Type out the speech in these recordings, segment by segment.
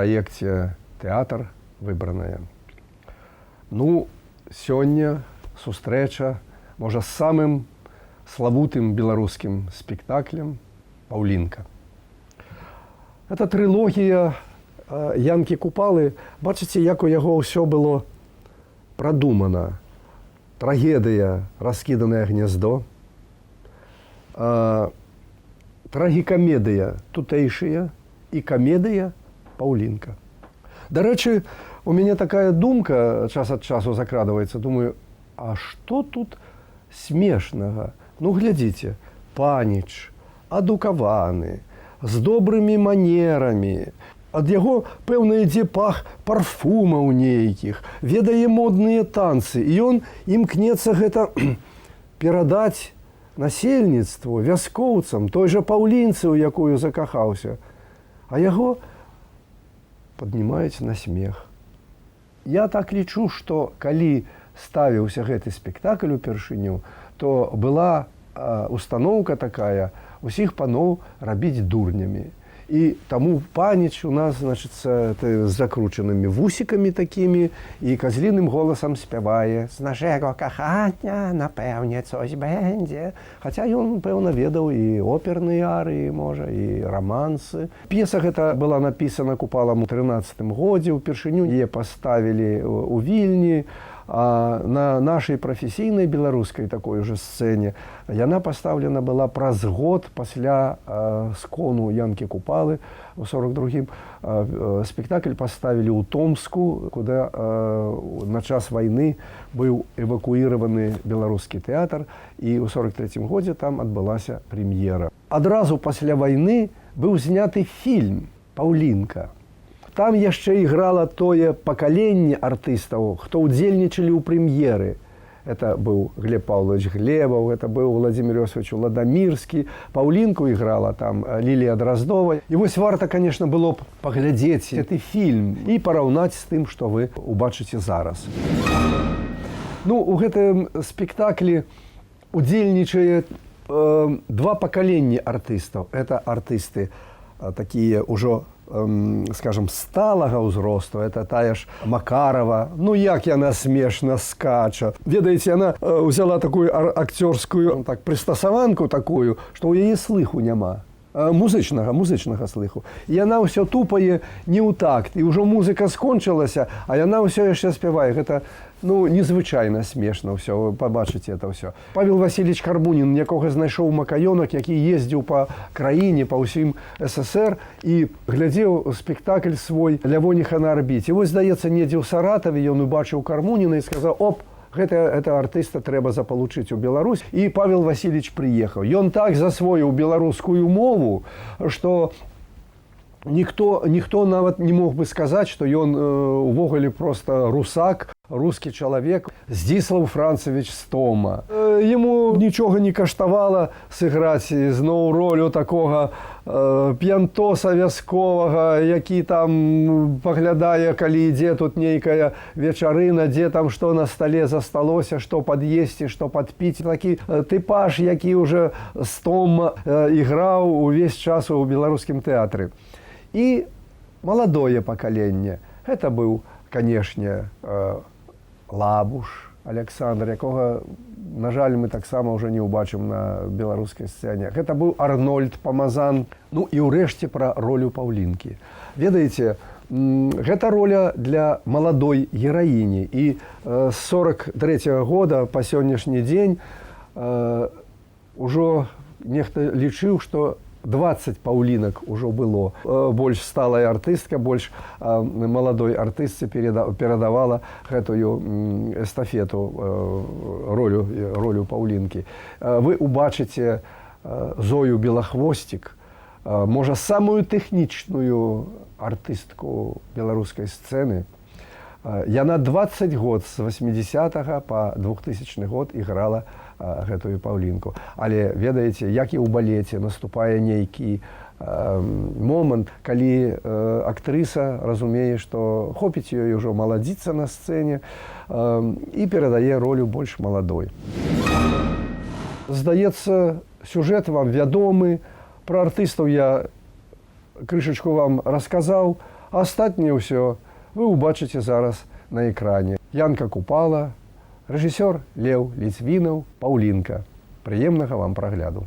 Праекце тэатр выбраная. Ну, сёння сустрэча, можа, з самым славутым беларускім спектаклем «Паўлінка». Гэта трылогія Янкі Купалы. Бачыце, як у яго ўсё было прадумана. Трагедыя «Раскіданае гняздо», трагікамедыя «Тутэйшыя» і камедыя «Паўлінка». Дарэчы, у мяне такая думка час ад часу закрадваецца. Думаю, а што тут смешнага? Ну, глядзіце, паніч, адукаваны, з добрымі манерамі. Ад яго, пэўна, ідзе пах парфумаў нейкіх, ведае модныя танцы. І ён імкнецца гэта перадаць насельніцтву, вяскоўцам, той жа Паўлінцы, у якую закахаўся. А яго паднімаюць на смех. Я так лічу, што калі ставіўся гэты спектакль упершыню, то была устаноўка такая усіх паноў рабіць дурнямі. І таму паніч у нас, значыцца, з закручанымі вусікамі такімі і казліным голасам спявае: «З нашего кахання, напэўне, coś бэндзе». Хаця ён, пэўна, ведаў і оперныя арыі, можа, і рамансы. П'еса гэта была напісана Купалам у 13-м годзе. Упершыню яе паставілі ў Вільні. А на нашай прафесійнай беларускай такой уже сцэне яна пастаўлена была праз год пасля скону Янкі Купалы у 42-м. Спектакль паставілі ў Томску, куды на час вайны быў эвакуіраваны беларускі тэатр, і ў 43-м годзе там адбылася прэм'ера. Адразу пасля вайны быў зняты фільм «Паўлінка». Там яшчэ іграла тое пакаленне артыстаў, хто ўдзельнічалі ў прэм'еры. Это быў Глеб Павлович Глебаў, это быў Владимир Иосифович Ладомирский. Паўлінку іграла там Лілія Дроздова. І вось варта, конечно, было б паглядзець гэты фільм і параўнаць з тым, што вы убачыце зараз. Ну, у гэтым спектаклі удзельнічае два пакаленні артыстаў. Это артысты такія ўжо, скажем, сталага ўзросту. Это тая ж Макарова. Ну, як яна смешна скача. Ведаеце, яна ўзяла такую акцёрскую прыстасаванку такую, што ў яе слыху няма. Музычнага слыху. І яна ўсё тупае не ў такт. І ўжо музыка скончылася, а яна ўсё яшчэ спявае. Гэта, ну, незвычайна смешна ўсё. Вы пабачыце это ўсё. Павел Васильевич Карбунін, якога знайшоў макаёнак, які ездзіў па краіне, па ўсім СССР і глядзеў спектакль свой «Лявоніха на арбіце». Вось, здаецца, недзе ў Саратаве ён убачыў Карбуніна і сказаў: «Оп, гэта артыста трэба запалучыць у Беларусь». І Павел Васильевич прыехаў. Ён так засвоіў беларускую мову, што ніхто нават не мог бы сказаць, што ён увогуле проста русак, рускі чалавек. Здзіслаў Францавіч Стома. Яму нічога не каштавала сыграць зноў ролю такога п'янтоса вясковага, які там паглядае, калі ідзе тут нейкая вечарына, дзе там што на стале засталося, што пад'есці, што падпіць. Такі тыпаж, які ўжо Стома іграў увесь час у беларускім тэатры. І маладое пакаленне. Гэта быў, канешне, Лабуш Александр, якога, на жаль, мы таксама ўжо не ўбачым на беларускай сцэне. Гэта быў Арнольд Памазан. Ну і ўрэшце пра ролю Паўлінкі. Ведаеце, гэта роля для маладой гераіні. І з 43-го года па сённяшні дзень ужо нехта лічыў, што 20 паўлінак ужо было. Больш сталая артыстка, больш маладой артыстцы перадавала гэтую эстафету, ролю Паўлінкі. Вы убачыце Зою Белахвосцік, можа, самую тэхнічную артыстку беларускай сцэны. Яна 20 год, з 80-го па 2000 год іграла гэтую Паўлінку. Але, ведаеце, як і ў балеце, наступае нейкі момант, калі актрыса разумее, што хопіць ёй ужо маладзіцца на сцэне і перадае ролю больш маладой. Здаецца, сюжэт вам вядомы, пра артыстаў я крышачку вам расказаў, А астатняе ўсё вы ўбачыце зараз на экране. Янка Купала, рэжысёр Леў Ліцвінаў, Паўлінка. Прыемнага вам прагляду.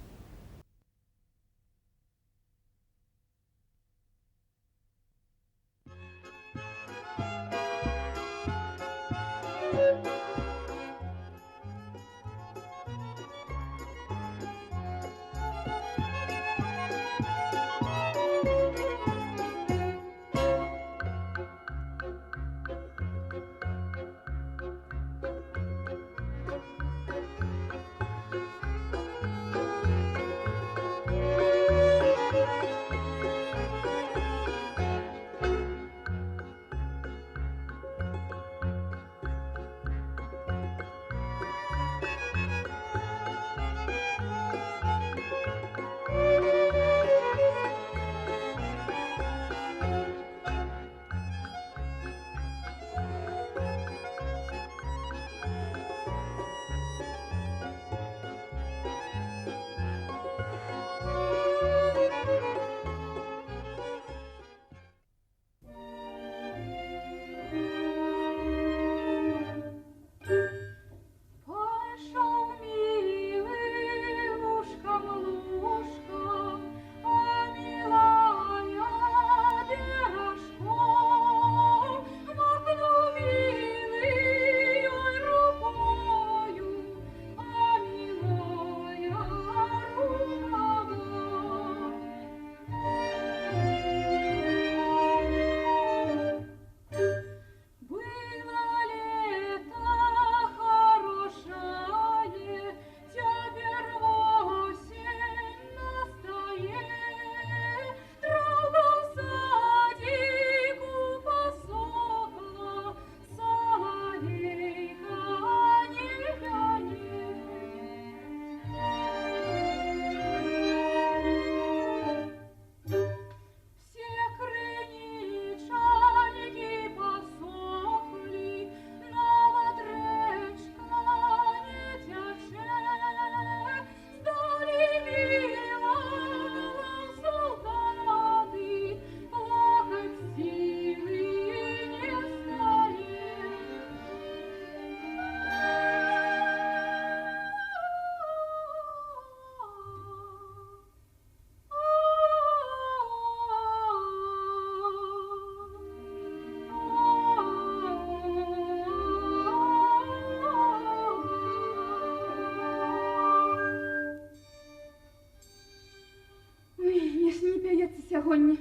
Сьогодні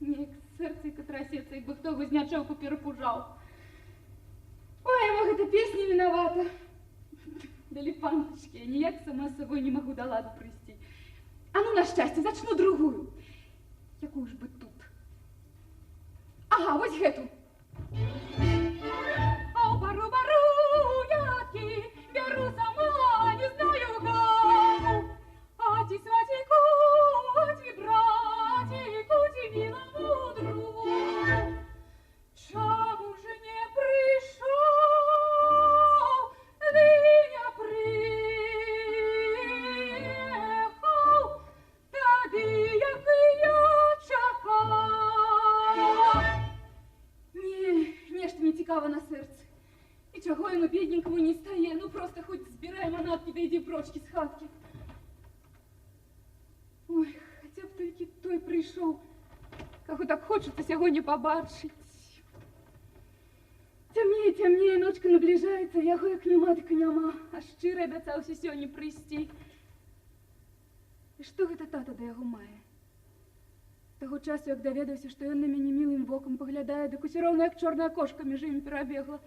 неяк серцейка трасецца, як бы хто гузнячоўку перапужаў. Ой, я гэта песня виновата. Далі паночки, я ніяк сама з собою не могу до ладу прийти. А ну, на щастя, зачну другую. Якую ж би тут? Ага, ось гэту. Ау, бару-бару, ядки, беру сама, не знаю кому. Аті сватіку, аті братіку, ті милому другу. Чому ж не прийшов, Линя приїхав, тоді, як я чекав. Нешта мені цікаво на серце. І чого йому бідненькому не стає, ну просто хоч збирай манатки, да йди прочки з хатки. Ой, хоча б тільки той прийшов, кого так хочеться сьогодні побачити. Темніє, темніє, ночка наближається, яго як нема, так нема, а щиро обіцявся сьогодні прийти. І що гэта тата да яго мае? Того часу, як даведався, що ён на мяне милым воком поглядає, дык усё роўна як чорная кошка між імі перабегла.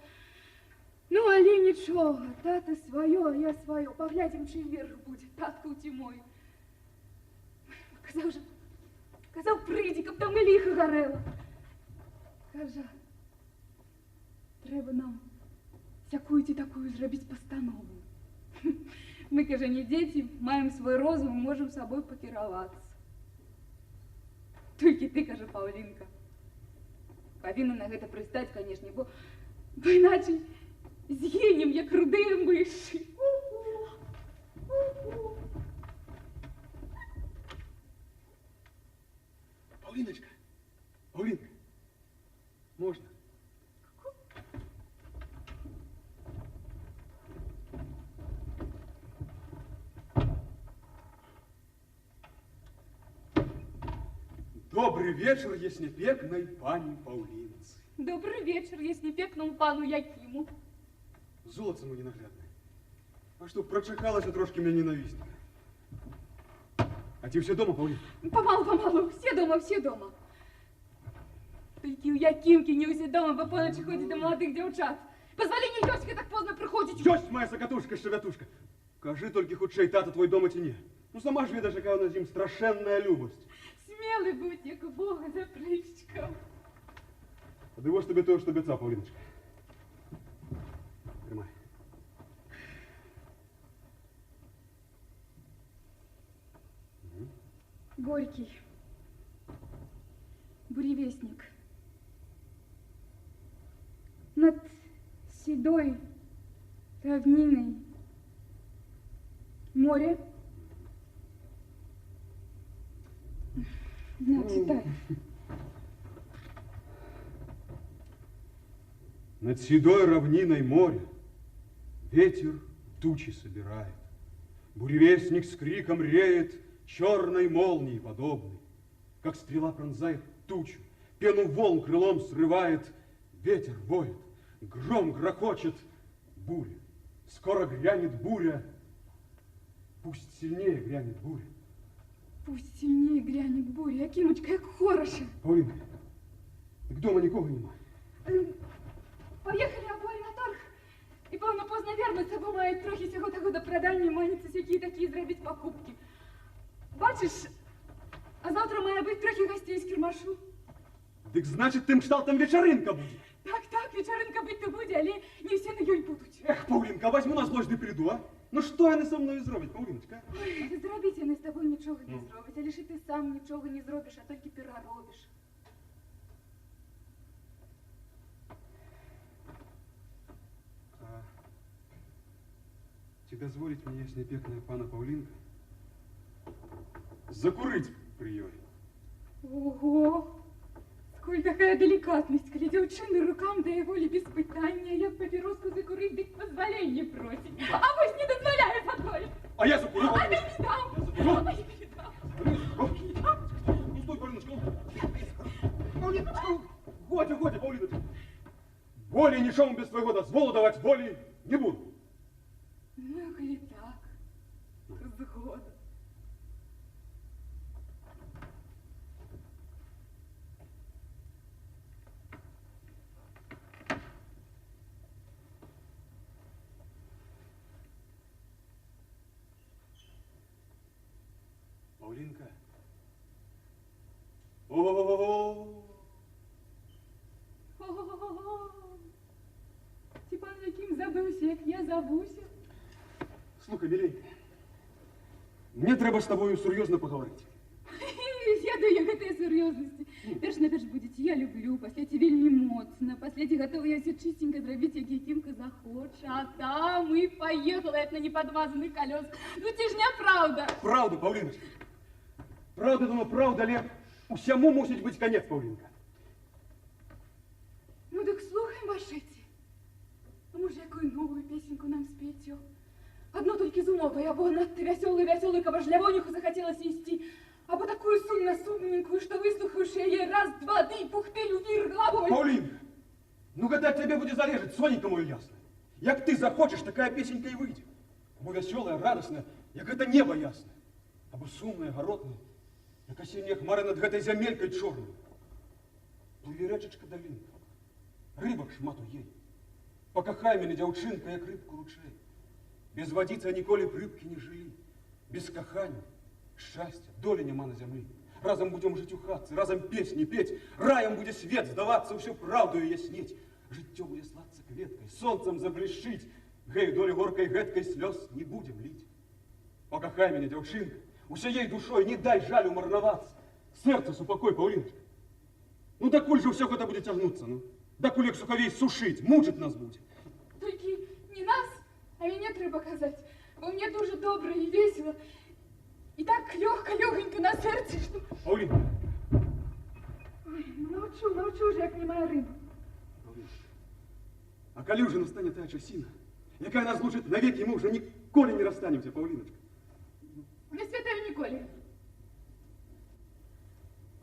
Ну, але нічого, тата свое, а я свое. Поглядім, чий верх буде, татку ці мой. Казав, прийди, каб там і лихо горело. Кажа, треба нам всякую-ті такую зробити постанову. Ми, каже, не дети, маємо свой розум, можем собой покіроваться. Тільки ти, каже, Павлінка, повинна на гэта пристать, конечно, бо іначе з'їнем, як руди миші. Павліночка, Павлінка, Можно? Добрый вечер, яснепекной пані Паулинцы. Добрий вечір, ясніпекному пану Якиму. Золото мой ненаглядное. А что, прочекалася трошки меня ненавистника? А ты все дома, Паулина? Помалу, все дома, все дома. Тільки у Якимки не усі дома, бо поночі ходить до молодих дівчат. Позволення Йоськи так поздно приходить. Ёсть моя закатушка, шевятушка. Кажи только худшей, тата твой дома ці не. Ну сама ж видиш, яка у нас з ним страшенная любость. Смілий будь, як у Бога за прищиком. Подивись тобі того, що обіцяв, Павліночка. Тримай. Горький. Буревестник. Над седой равниной море. На, читай. Над седой равниной моря ветер тучи собирает. Буревестник с криком реет, черной молнии подобный. Как стрела пронзает тучу, пену волн крылом срывает. Ветер воет, гром грохочет, буря. Скоро грянет буря, пусть сильнее грянет буря. Пусть сильнее грянет буря. Якимочка, як хороше. Павлінка, так дома нікого нема. Поїхали обоє на торг. І, певно, поздно вернуться, бо мають трохи сього того до продання, маняться сякі такі зробити покупки. Бачиш, а завтра має бути трохи гостей з Кірмашу. Так значить, тим кшталтом вечеринка буде. Так, вечеринка бути то буде, але не всі на їй будуть. Ех, Павлінка, возьму на злость, не прийду, а? Ну що вони со мною зроблять, Павліночка? Ой, зробить вони з тобою нічого не зробить, а лише ти сам нічого не зробиш, а тільки переробиш. А чи дозволить мені, яснепекная пана Павлінка, закурить при ёй? Ого! Сколь такая деликатность, коли дівчини рукам дає волі без питання, як папіроску закурить, дик позволення просить. А ось не дозволяє подвоїть. А я закурю. А я не дам! Я закурю. А я не дам! Ну стой, Павліночка. Павліночка, годі, Павліночка. Более нічому без твоего дозволу давать волі не буду. Ну, коли так, згода. Павлінка. О-о-о-о. О-о-о-о. Ці пан Яким забився, як я забуся. Слухай, миленька, мне треба з тобою серйозно поговорити. Я даю гэтай серьезности. Перш будете, я люблю, пасля вельмі моцна, пасля готова я все чистенько зробить, як Якимка захоче, а там і поехала, як на неподмазаних колес. Ну, ці ж неправда. Правда, Павліночка. Правда, думаю, правда, але усьому мусить бути конець, Павлінка. Ну, так слухай, Машеці. А може, якую новую песенку нам спеть? Одно только из умовой, або надто веселую, кого жлявонюху захотелось вести, або такую сумно-сумненькую, что выслухаешь ее раз, два, да и пухтелю вверх головой. Павлінка, ну когда тебе буде залежать, соненька мою ясно. Як ти захочеш, такая песенька і вийде. Або веселая, радостная, як это небо ясне. Або сумная, горотная, як осіння хмара над гэтай зямелькой чорною. Пливе речечка долинка, рыбок шмату ей. Покахай мене, дзяўчынка, як рыбку ручей. Без водицы ніколі б рыбки не жили. Без кахання, счастья, доли нема на землі. Разом будем жить у хатцы, разом песни петь. Раем будет свет сдаваться, всю правду яснеть. Життё будет сладце кветкой, солнцем заблещить. Гей, долю горкой гэткой слез не будем лить. Покахай меня, дзяўчынка, усеей душой не дай жалю марноваться. Сердце супокой, Павлиночка. Ну докуль же все это будет тягнуться, ну? Докуль як суховей сушить, мучить нас будет. Только не нас, а меня треба казать. Бо мне дуже добре и весело. И так легко-легонько на сердце, что... Павлинка. Ой, ну научу же, як немає риби. калі уже настане тая часіна, якая нас злучыць навеки, мы уже ніколі не расстанемся, Паўліначка. Не святая ніколі.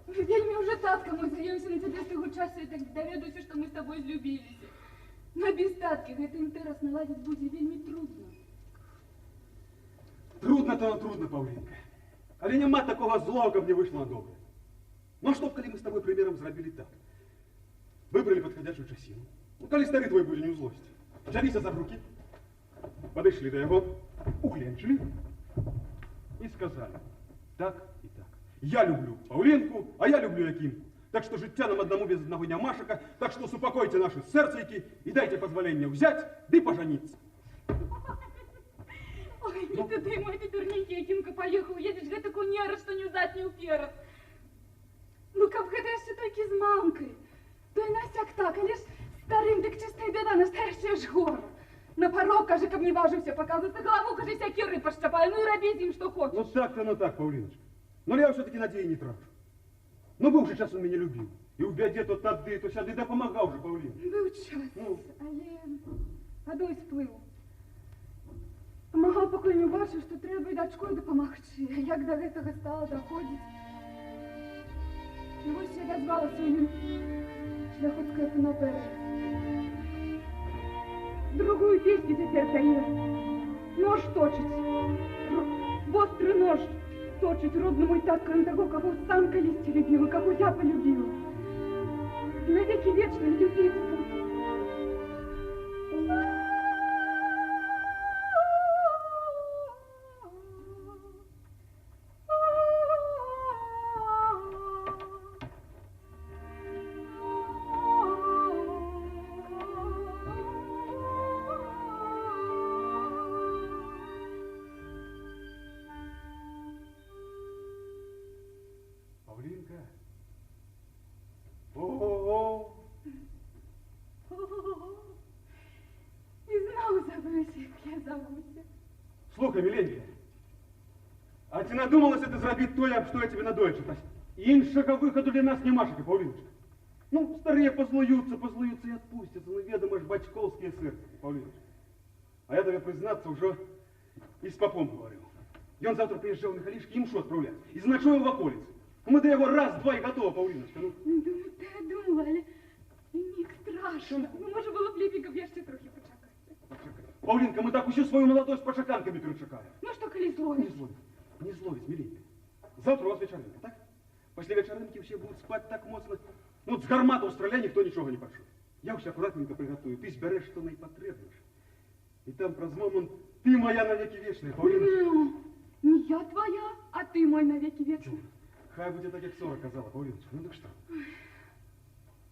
Вельмі уже татка мой заемся на тебе з того часу, і так даведуюся, што мы з тобой злюбіліся. Но без таткі гэты інтэрас наладзіць будзе вельмі трудно. Трудно-то, но трудно, Паўлінка. Але няма такого злого, каб не вышло на доброе. Ну, а что, коли мы с тобой примером зрабілі так? Выбрали подходящую часину. Ну, коли стары твой будзе не ў злосці. Взяліся за руки, подошли до яго, ухленчили и сказали: так и так. Я люблю Паўлінку, а я люблю Якимку. Так что життя нам одному без одного нямашака, так что супокойте наши сердцейки и дайте позволение взять, да пожениться. Ой, не ты мой, ты дурненький, Якимка поехал, едешь гэтаку неру, что ни взад, ни уперед. Ну, каб гэта яшчэ толькі з мамкай, то і насяк так, але ж старым, дык чыстая беда, настоящая ж гора. На порог, кажи, каб не важыўся показывать, на голову, кажи, сякеры пашчапаю, ну и робі з ім, што хочешь. Ну так-то, ну так, Паўліночка. Но я все-таки надеи не трачу. Ну, быў же час он меня любил. И у бяде то тады, то сяды, да помагаў же, Паўлін. Быў час, Ну. але вадой сплыў. Памагаў, пакуль не бачыў, што трэба і дачкой дапамагчы. Як да гэтага стала даходзіць. І вось я дазвала сваю шляхоцкая панапера. Другую песню цяпер дае. Нож точыць. Востры нож точыць родны мой татка на таго, каго сам калісьці любіла, каго я полюбіла. Навеки вечна любіць буду. Павлинка. О-о-о. І знову забывся, як я зовуся. Слухай, миленькая, а ти надумалася ти зробити то, що я тебе надоїчу? Іншого виходу для нас нема, Шика, Павліночка. Ну, старі позлуються і відпустяться, ну, ведомо ж, батьковські серці, Павліночка. А я тобі, признаться, уже і з попом говорив. І он завтра приїжджав на Халішки, їм що відправляти? І заночує в околиці. Мы до его раз-два и готово, Павлиночка. Ну. Ну, я думала, але мені страшно. Ну, може було б ліпі, каб я ще трохи почекати. Павлинка, мы так усю свою молодость по шаканками перечекаем. Ну, що, коли Не зловиш? зловить, не зловить, миленькая. Завтра у вас вечеринка, так? После вечеринки все будут спать так моцно. Ну, с гармата у стреля никто ничего не почует. Я все аккуратненько приготую. Ты сберешь, что наипотребнешь. И там прозвон, ты моя навеки вечная, Павлиночка. Ну, не я твоя, а ти мой навеки вічний. Хай буде так, як Сора казала, Павлиночка. Ну так что?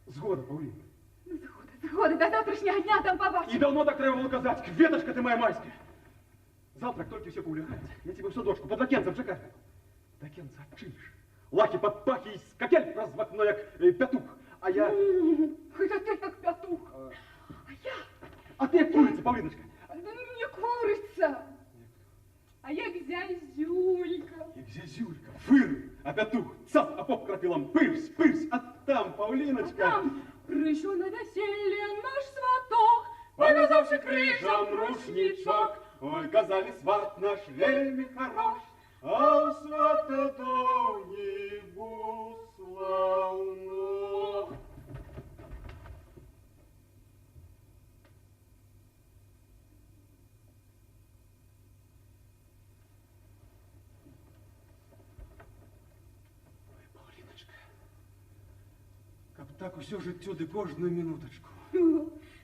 Згода, Павлинка. Ну, згоди, до завтрашнього дня там И побачимо. давно так треба было казать. Веточка ты моя майская. Завтра, как только все поулягается, я тебе в садочку под лакенцем чекаю. Лакенца отчинишь. Лаки под пахи и скакель раз в окно, як петух. А я... Хоча ти як петух. А я... А ты як курица, Павлиночка. Да не куриця. А як зязюлька. И зязюлька, фыр, а петух, цап, а поп крапилом, пырсь, пырсь. А там, Павлиночка... А там прийшов на весілля наш сваток, пов'язавши крижем рушничок. Ой, казали, сват наш вельми хорош, а у свата довгий славно. Ой, Павлиночка, каб так усё жыццё ды кожную минуточку.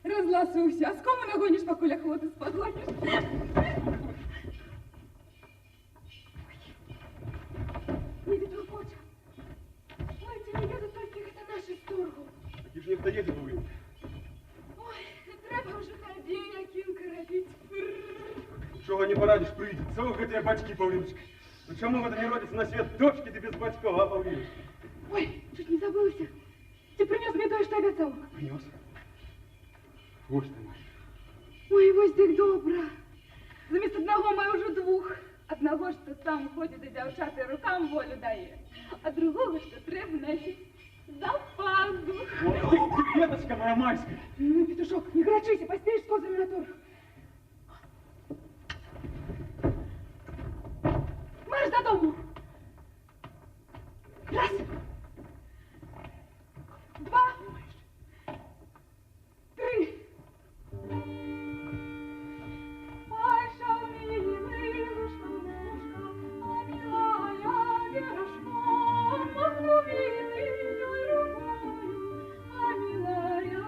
Разласуйся, а з кому нагониш, покуль охоту сподгониш? Не веду хоча. Ой, ти не веду тільки, гэта наші сторгу. Такі ж не вдається, Павлинка. Ой, треба вже хабі, якимка робити. Чого не порадиш, прийдеться. Ох, гэтыя бацькі, Павлиночка. Ну чому гэта не родится на свет дочки ты без бацьков, а, Павлиночка? Ой, чуть не забылся. Ты принес мне то, что обещал. Принес? Ось ты мой. Ой, вось дык добра. Замест одного маю уже двух. Одного, что сам ходит и дзяўчаты рукам волю дае, а другого, что трэба носить. За пазуху. Вот ты, веточка моя майская. Ну, петушок, не горячися, поспеешь с козами на тур. Марш до дому. Раз. Два. Три. Ай, шалмилышка, ножка, а милая верошком, махнувиной рукою, а милая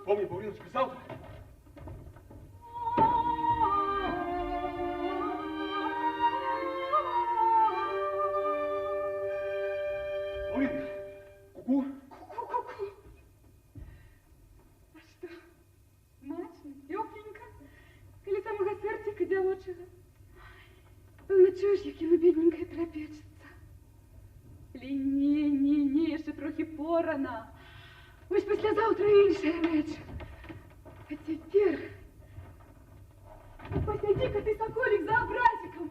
Помни, Павлиночка, завтра. Павлинка, ку-ку. Ку-ку-ку. А что? Смачно, тепленько, коли самого сердцика дівочого. Ну чуєш, як йому бідненька трапечеться. Ні, ще трохи порано. Ось післязавтра інша реч. А тепер посиди-ка ти, соколик, за образиком.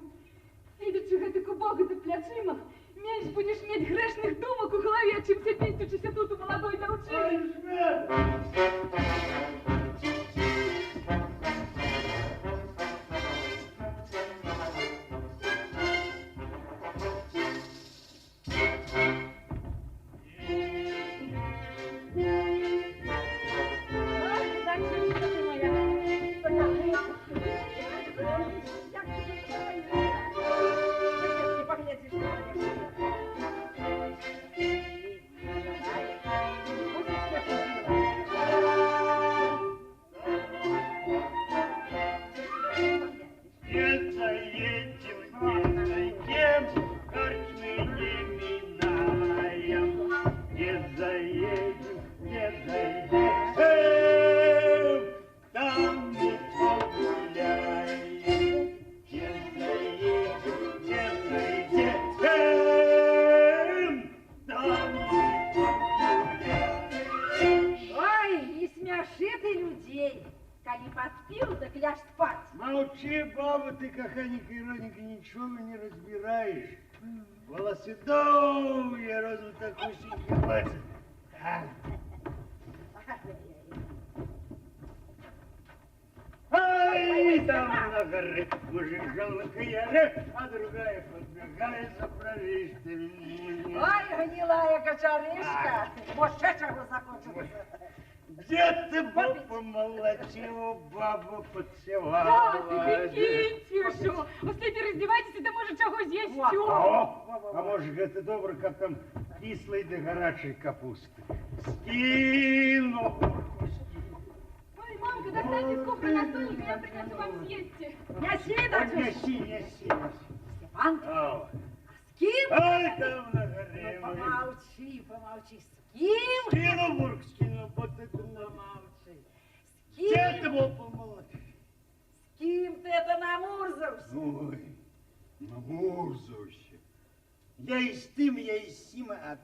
Сидячи гэтак у Бога за плячима, менш будеш мець грешных думок у голове, чим сидіючися тут у молодой дівчині. Ты, Каханька и Роненька, ничего не разбираешь. Волосы долгие, розу так усенький пальцы. Ай, там на горе мужик жал на каяре, а другая подбегает за правичными. Ой, гнилая кочарышка, может, чего захочется. Где ты был помолотила, баба Так, подсевала? Китюшу, ось ти роздівайтеся, де може чого з'їсть. А может, это добро, как там кислой да горячей капусты. Скину, Ой, мамка, достаньте из кухни настольника, я принесу вам съесть. Неси, дочь. неси. Степан, Ау. с кем? Ай, там на горе. Ну, помолчи, с кем? Скину, Мурк, скину, вот это Помолчи. С Где кем? ты был помолоть? С кем ты это намурзался? Ой, намурзався. Я і з тим, я і з сім, а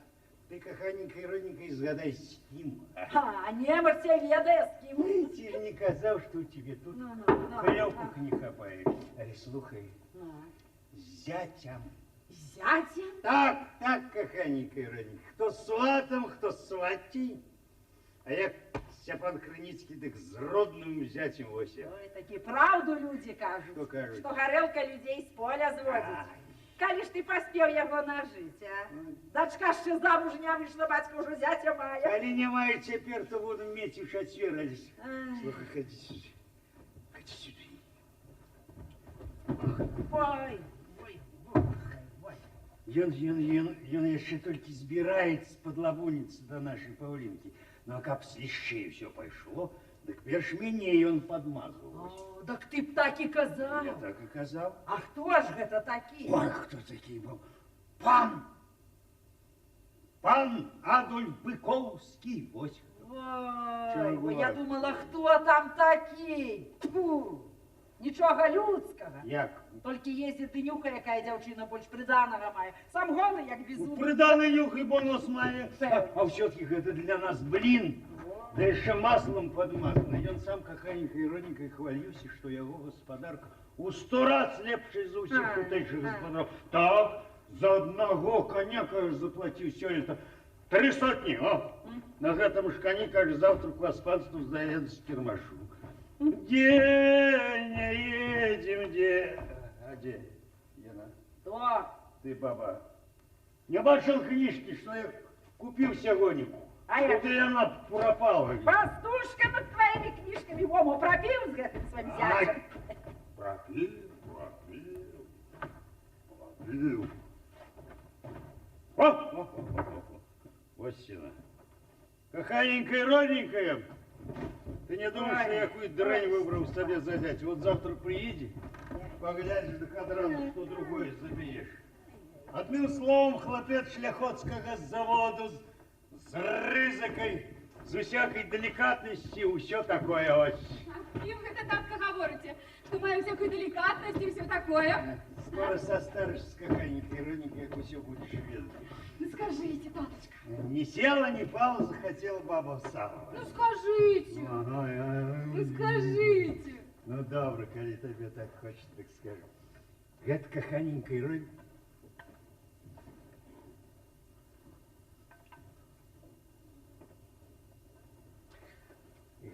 ти, Каханенька і Роненька, згадай з ким. А, немец тебя ведает, с кем? Ти ж не казав, що у тебе тут Ну, хлебок не хапаєш. Але слухай, ну. з зятям. Зятем? Так, Каханенька і Роненька. Хто з сватом, хто з сватій. А як Степан Криницький, так з родним зятем Ося. Ой, таки правду люди кажут. Что кажут? Что горелка людей с поля зводит. Коли ж ты поспел его нажить, а? Дочка ще замуж не вышла, батька уже зятя мая. Коли немає тепер, то буду мець уж отверлись. Ай. Слухай, ходи сюда. Ходи сюда. Ой. Ён яшчэ толькі збіраецца падлабуніцца да нашай Паўлінкі. Ну, а каб слішчэй все пайшло, дык перш мяне ён падмазваў. О, так ты б так и казал. Я так і казаў. А кто ж это такие? Ой, хто такі быў? Пан Адольф Быкоўскі, вось. Ой, я думала, кто там такие? Тьфу, ничего людского. Як? Только ездит и нюха, якая дзяўчына больш прыданага мае. Сам гоны, як безумны. Прыданы нюх і бонус мае. Так. А ўсё-таки гэта для нас блін. Да еще маслом подмазано. И он сам каханенькой и родненькой хвалился, что его господарка у 100 раз лепший за всех tutejших господаров. Так, за одного коня, кажется, заплатил все это 3 сотни, о! На этом ж коне, кажется, завтра к воспанству заедут с Кирмашу. Где не едем, где? А где? Яна? То. Ты, баба, не бачил книжки, что я купил сегодня? А я- Куди она пропала? Пастушка над твоими книжками Вому пропил с этим своим зятем. Пропил. О! Вот сина. Каханенькая, родненькая. Ты не думаешь, что я какую-то дрянь выбрал себе за зять? Вот завтра приедешь, поглядишь до кадрана, что другое забьешь. Одним словом, хлопец шляхотского заводу з ризикой, з усякой деликатностью, все такое ось. Кім гэта татка гаворыце, што маю всякую деликатность и все такое? Скоро состаришься с каханенькой, родненькой, как все будешь ведать. Ну скажите, таточка. Не села, не пала, захотела баба самого. Ну скажите. Ну скажите. Ну добре, коли тебе так хочется, так скажу. Это каханенькой родненькой.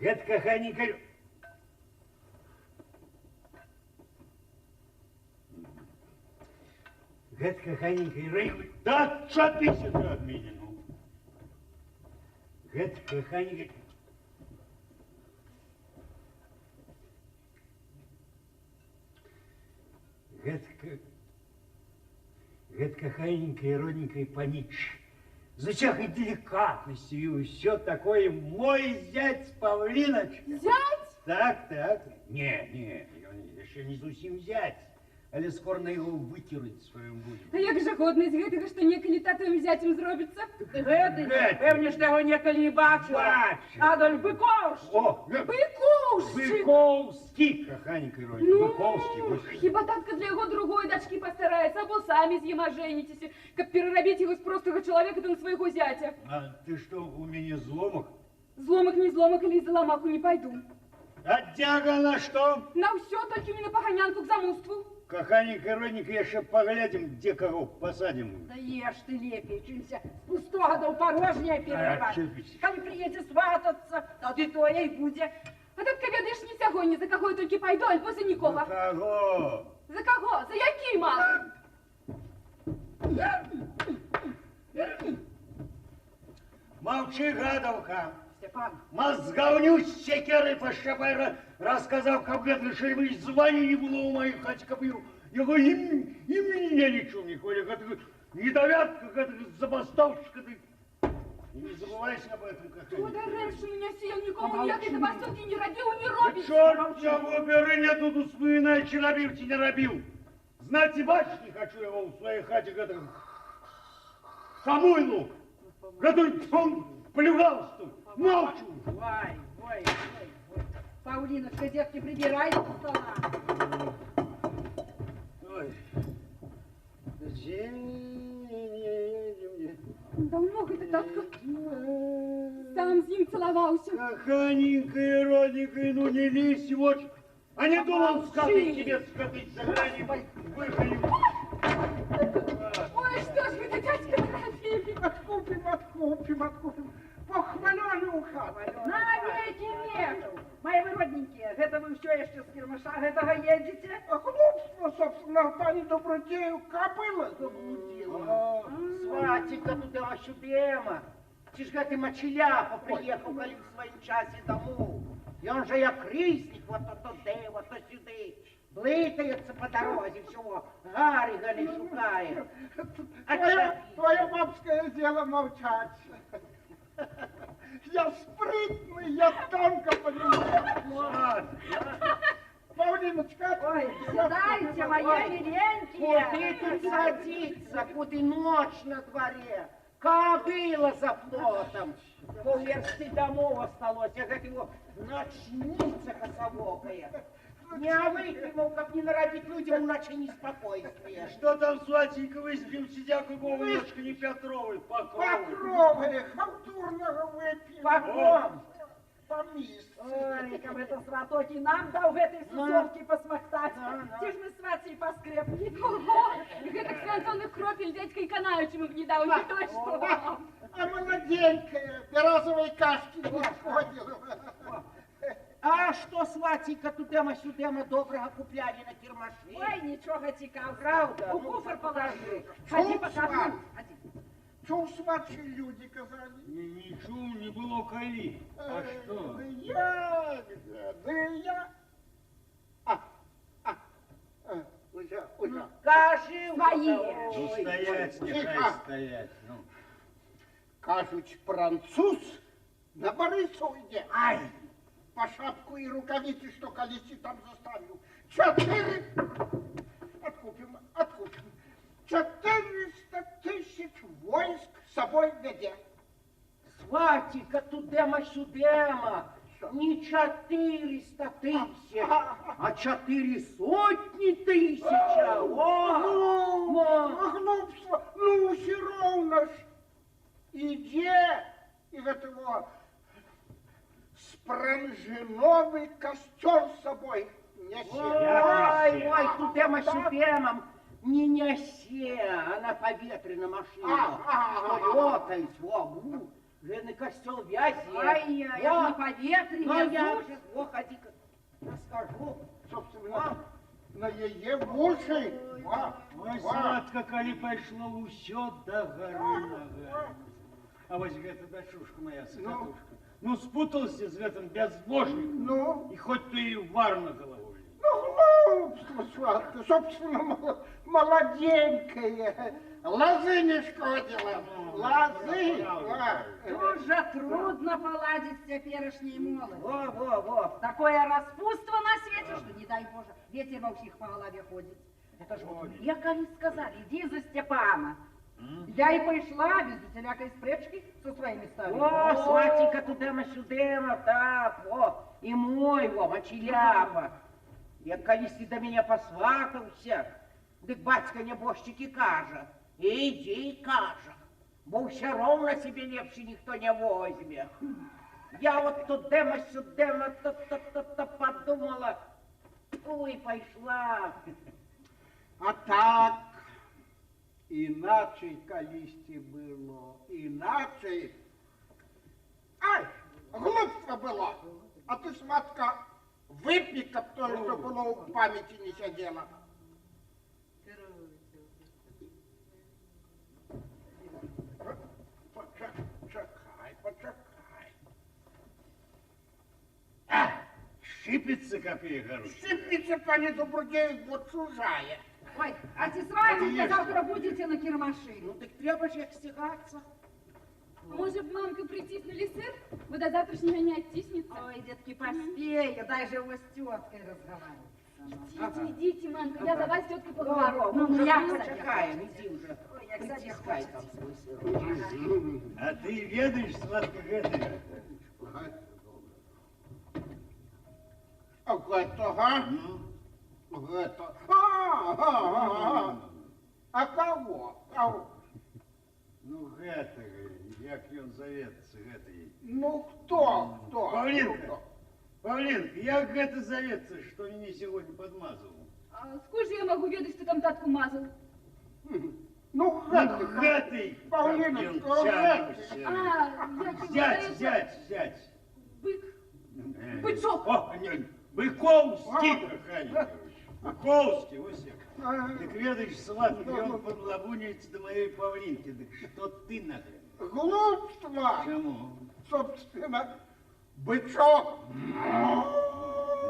Это каханенькой. Это каханенькой родненькой. Да отшатись это от меня, ну. Это каханенькой. Это каханенькой, родненькой панич. За всякой деликатностью и все такое. Мой зять Павлиноч. Зять? Так. Не, он еще не зусім зять. Але скоро на его вытирать своим будем. А як жа годна з гэтага, што некалі татовым зятем зробіцца? Гэты, Гэты. певне, што яго некалі і бачила. Бачила. Адольф Быковшчык. О, Быкоўшчык! Быковский, каханенькой родненькой. Ну, Быковский. Вот. хіба татка для яго другой дачкі пастараецца, або самі з ім ажэніцеся, каб перарабіць яго з простага чалавека да на свайго зятя. А ты что, у меня зломок? Зломак не зломак, але і за ламаку не пайду. А тяга на что? На ўсё, толькі не на паганянку к замуству. Каханенькой, родненькой, еще поглядим, где кого посадим. Да ешь ты лепей, чымся з пустога да ў парожняе перарываць. чыпіць. Калі прыедзе сватацца, тады тое і будзе. А татка, ведаеш, не сягоння, за каго я толькі пайду, альбо за нікога. Кого? За каго? За які мал? Молчи, гадовка. Степан, Мозговню с секеры пошибай, рассказал, как это шельмы звания не было у моих, хоть копиру. Я говорю, и меня ничего не ходит, как недовятка, как забастовщика. Не забывайся об этом, как Хто даремши мене сіяв, нікому ніякої забастовки не робив і не робить. Черт его бери, я тут успоминаю, че робил, че не робил. Знать и бачить не хочу его в своей хате, как хамуйлу, который он плюгал, что молчу. ой. Паулиночка, детки, прибирай со стола. Ой, зачем не едем мне? Давно гэта татка сам з ім цілаваўся. Каханенькая, родненькая, ну не лезь в очи. А не думал скатыть тебе, скатыть за грани, выходим. Ой, што ж гэта, дядька, наробили? Откупим. Похваленый ухаб. Навеки нету. Мои вы родненькие, гэта вы все еще с Кирмаша, гэтага едете? Глупство, собственно, пані добродею, кобыла заблудила. Сватик-то туда щупема. Ці ж гэты мачеляпа приехал, калі в своим часе домой. И он же як крісник, вот то де, вот то сюди. Блитається по дорозі всього, гарі шукає. Твое бабское дело молчать. Я спрытный, я тонко понимаю. Паулиночка, Ой, седайте, мои миленькие. Куди тут садиться, куди ночь на дворе? Кобыла за плотом. Полверсты домов осталось, а как его ночница косовокая. Не выпрямил, как не наробить людям иначе неспокойствие. Что там, Сватенька, выспим, сидяк и Вовочка не Петровой, покровы. покровы, халтурного выпьем. Покром. по мисці. Ой, каб это сваток и нам дал в этой сусовке посмахтать. Те ж мы сватьей поскрепли. Ого! Гэтых свянцоных кропель дядька Иканаевичу мы б не дал, не то что. А молоденькая, березовой кашки не сходила. А что, сватенька, тудема-сюдема доброго купляли на кирмаши? Ой, ничего цікав. Правда? У куфр положи. Ходи, Чув, покажу. сват? Чув, сват, що люди казали? Ничего не было коли. А что? Да я, да я. Уже. Кажи, Свои. Ну, Ой, стоять, ой, нехай тихо. стоять. Ну. Кажуть, француз на Борисов йде. Ай, По шапку и рукавицы, что колеси там заставил. 4... Откупим. 400 тысяч войск с собой веде. сватенька, тудема-сюдема. Не 400 тысяч, а 400 тысяч. Глупство, ну все равно ж. Иде из этого спранженовый костер с собой неси. Ой, тудема-сюдема. Не неси, а на поветренную машину. Летает, Жирный костел вязи. Ай, я на поветре, Ну, я я уже, ходи-ка, расскажу. Собственно, на ее уши. Ой, сладко, коли пошло усё до горы нога. А вот гэта дочушка моя, сокотушка. Ну, спутался с этим безбожником. Ну, И хоть ты и вар на голову. глупство, сладко. Собственно, молоденькая. Лозы не шкодила. Лозы. Дуже трудно поладить с теперешней молодью. Во. Такое распутство на свете, что, не дай Боже, ветер во всех по голове ходит. Это же вот мне, коли сказали, иди за Степана. Я и пошла без всякой спречки со своими старыми. О, сватенька, тудема-сюдема, так, и мой, мочеляпа. Я, колись ты до меня посватался, дык батька небожчики кажа, иди, кажа, бо все равно себе лепше никто не возьме. Я вот тудема-сюдема, та подумала, ой, пошла. А так, иначе колисти было, иначе. Ай, глупо было. А ты, сматка, выпей-ка то, что было в памяти не сидело. Почекай. Шипится копея гору. Сыпется, пани Добродеев, вот чужая. Ой, а те с вами завтра будете на кирмаши. Ну так треба же стягаться. Может, мамка притиснули сыр? Вы до завтрашнего не оттиснется. Ой, детки, поспею, дай же его с теткой разговаривать. Идите, мамка, я за вас с теткой поговорю. Ну, Ну, я, уже кстати, почекаем, иди уже. Ой, я, кстати, Притискай хочу. там свой сыр. А ты ведаешь, сладко, гэта? А этого? Ну, Это. А кого? ну гэта, як ён завецца, гэтай. Ну кто? Павлинка, Павлинка, як гэта завецца, што мне сегодня подмазал? А сколько же я могу ведать, что там татку мазал? Ну, Гэтай, Павлиночка, зять. Бык. Бычок. О, Быковский, Каханькович. Быковский, вот всех. Так ведаешь, сладко, он подлабунится до моей Павлинки. Так что ты нахрен? глупство. Чему? Собственно, бычок.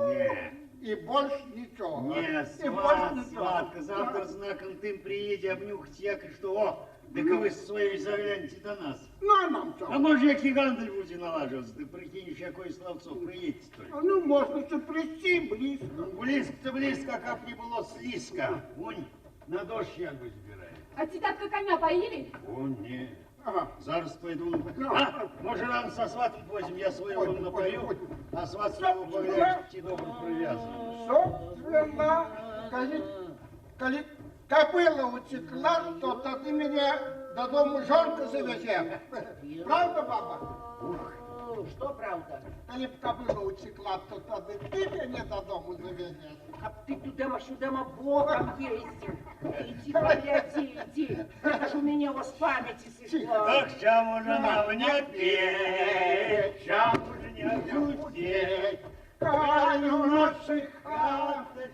Не. И больше ничего. Не, И больше ничего. сладко, завтра знаком ты приедешь обнюхать якорь, что, о, да вы своей загляньте до нас. Ну, нам что? А може, який гандель буде налаживаться, ти прикинешь, якої Славцов приїдь только. Ну, можно же прийти близко. Близко-то близко, а как не было слизко. Вон, на дождь ягу збирає. А те татка коня поили? О, не. Ага. Зараз пойду. Ну. А, може, рано со сватом возьмем, я своего Ой, напою, ой, а сват своего погряжет, ті добре прив'язаний. Собственно, коли кобыла утекла, то ты меня до дому жонку завезем. Правда, баба? Ну, что правда? Коли б кобыла утекла, то тогда ты меня до дому заведешь. А ты туда-сюда боком ездил. Иди, погляди, иди. Это ж у меня у вас памяти сышло. Так щам уже нам не петь, щам уже не грустеть. Каль в наших хаточках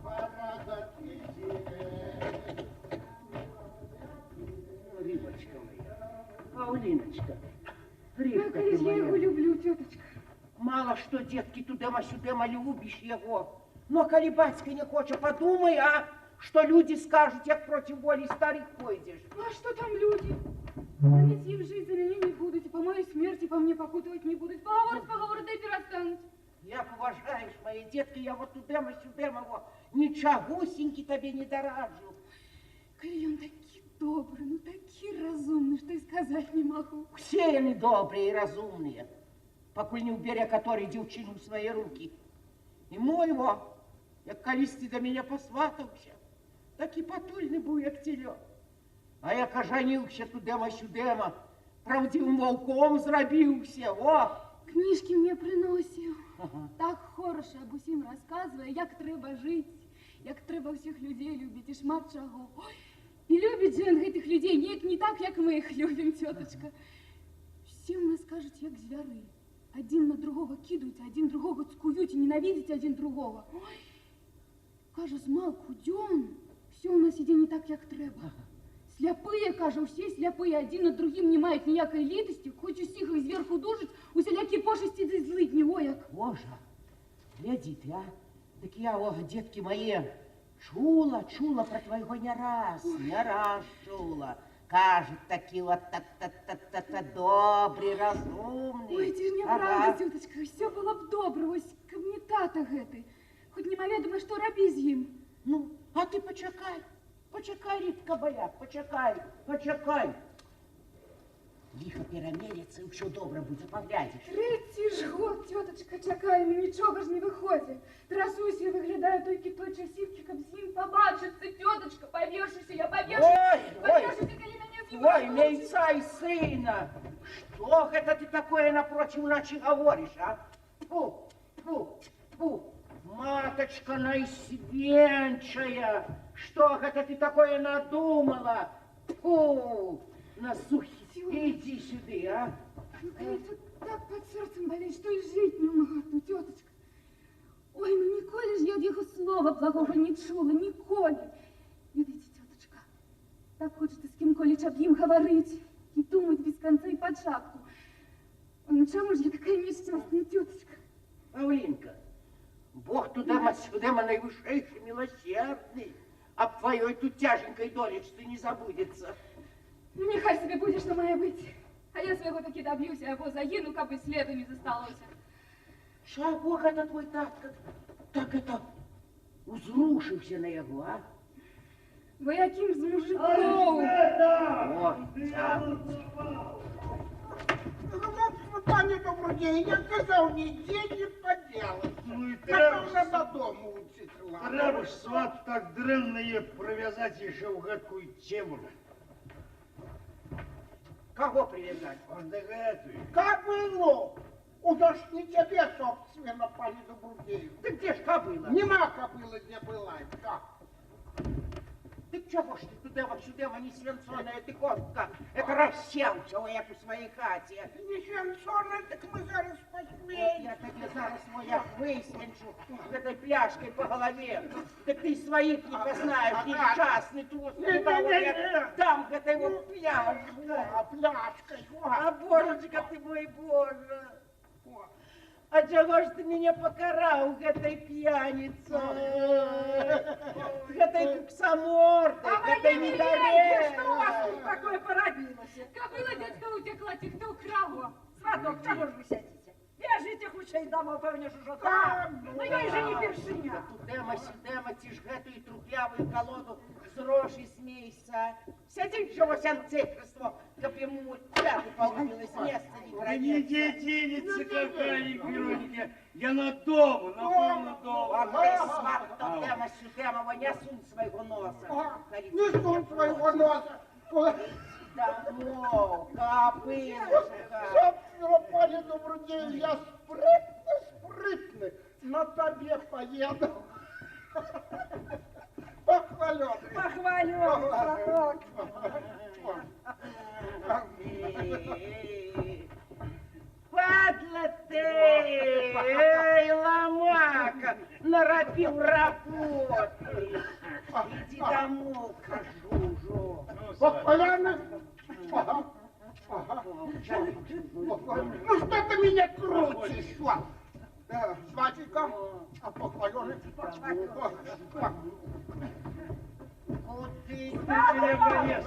пора запретить. Рыбочка моя, Паулиночка, Ну, рыбка ты конечно, я его моя. люблю, теточка. Мало что, детки, тудема-сюдема любишь его. Но коли батька не хоче, подумай, а, что люди скажут, як против воли старых пойдешь. А что там люди? Они в жизни за меня не будут, и по моей смерти по мне покутывать не будут. Поговоры, да и перестанут. Як уважаешь, мои детки, я вот тудема-сюдема, во, ничагусеньки тебе не дораджу. Коли он такий добрый, ну такий разумный, что и сказать не могу. Все они добрые и разумные, покуль не убере который девчину в свои руки. И мой его, як колись ты до меня посватався, так и потульный был, як телё. А як оженился тудема-сюдема, правдивым волком зрабіўся, во! Книжки мне приносил. Ага. Так хорошо об усім розказує, як треба жити, як треба всіх людей любити, і шмат чого. Ой, і любить же він гэтих людей не так, як ми їх любимо, теточка. Всі у нас кажуть, як звяри. Один на другого кидаються, один другого цкують і ненавидять один другого. Ой, каже, змалку дьон, все у нас іде не так, як треба. Сляпые, каже, всі сляпые, один над другим не мають ніякої літості, хоч усіх їх зверху дужить, усілякі пошесті да злидні, ой, як. Боже, гляди ты, а? Так я, о, детки мои, чула про твоего не раз чула. Кажет, таки вот та добрый, разумный. Ой, це ж неправда, теточка, все було б добре, ось каб не тата гэты. Хоч немаведома, що рабі з ім. Ну, а ты почекай, рыбка моя, почекай. Лихо перемелится, и все добре будет, поглядишь. Третій ж год, теточка, чекаємо, нічого ж не виходить. Трасуся і виглядаю тільки той часівки, каб з ним побачиться, теточка, повішуся, я повішуся, коли мене з ним Ой, мейца и сына, что это ты такое напротив ночи говоришь, а? Тьфу, маточка наисвенчая, что это ты такое надумала? Фу, на сухи, иди сюда, а? Ну, кажется, так под сердцем болит, что и жить не могу, теточка. Ой, ну ніколи ж я від його слова благого не чула, ніколи. Видите, теточка, так хочеться з ким-коліч об їм говорити і думати без конца і початку. Ой, ну чому ж я така нещасна, теточка? Павлинка, Бог тудема-сюдема наивысший милосердный, об твоей тут тяженькой долечце не забудется. Ну, нехай себе буде, що має бути. А я свого таки доб'юся, або загину, каби сліду не зосталося. Ша Бог это твой так это узрушився на его, а? Бо яким з мужиком? О, так. Пане Добродей, я сказав, ніде не поделаешь. Ну і Как уже додому утекла. Треба ж сват так дрэнно її прив'язати ще в гэткую тему. Кого привязать? Аж до гэтую. Кобылу! Удаж не тебе, собственно, пане Добродею. Да где ж кобыла? Нема кобылы, где была. Как? Ты чего ж ты тудема-сюдема не свинцоная ты котка? Это рассевся, як у своей хаті. Не шансона, так мы зараз От посмеем. я тебе зараз моя высвинчу этой пляшкой по голове. Так ты своих не познаешь, несчастный трус. Не-не-не-не. Дам этой вот пляшкой. А пляшкой, А божечка ты мой боже. А чего ж ты меня покарал, этой пьяница? Этой куксомордой, этой недоверие. Что у вас тут такое породилось? Кобила дядька утекла, ті, хто вкрав його. Сваток, чего ж вы сядете? Бежите хутчэй домой, певне ж ужо. Ну я же не першиня. Тудема-сюдема, ті ж гэту і трухлявую колоду з рожі смейся. Сядем чогось антихриство, каб йому пяту поломилось, место не Не граница. детинница какая-нибудь, Вероника. Я на дому, на полную дому. А ты, сват, тудема-сюдема, не сунь своего носа. Не сунь своего носа. домов, кобылушка. Собственно, пане добродею, я спрытный, на тебе поеду. Похваленый. Похваленый, сынок. Падла ты, эй, ломака, наропил работы. Иди домой, кажу. Похваленый. Ага. Ага. Ну что ты меня крутишь? Сватенька, а похваленый. Куды Тебе полез.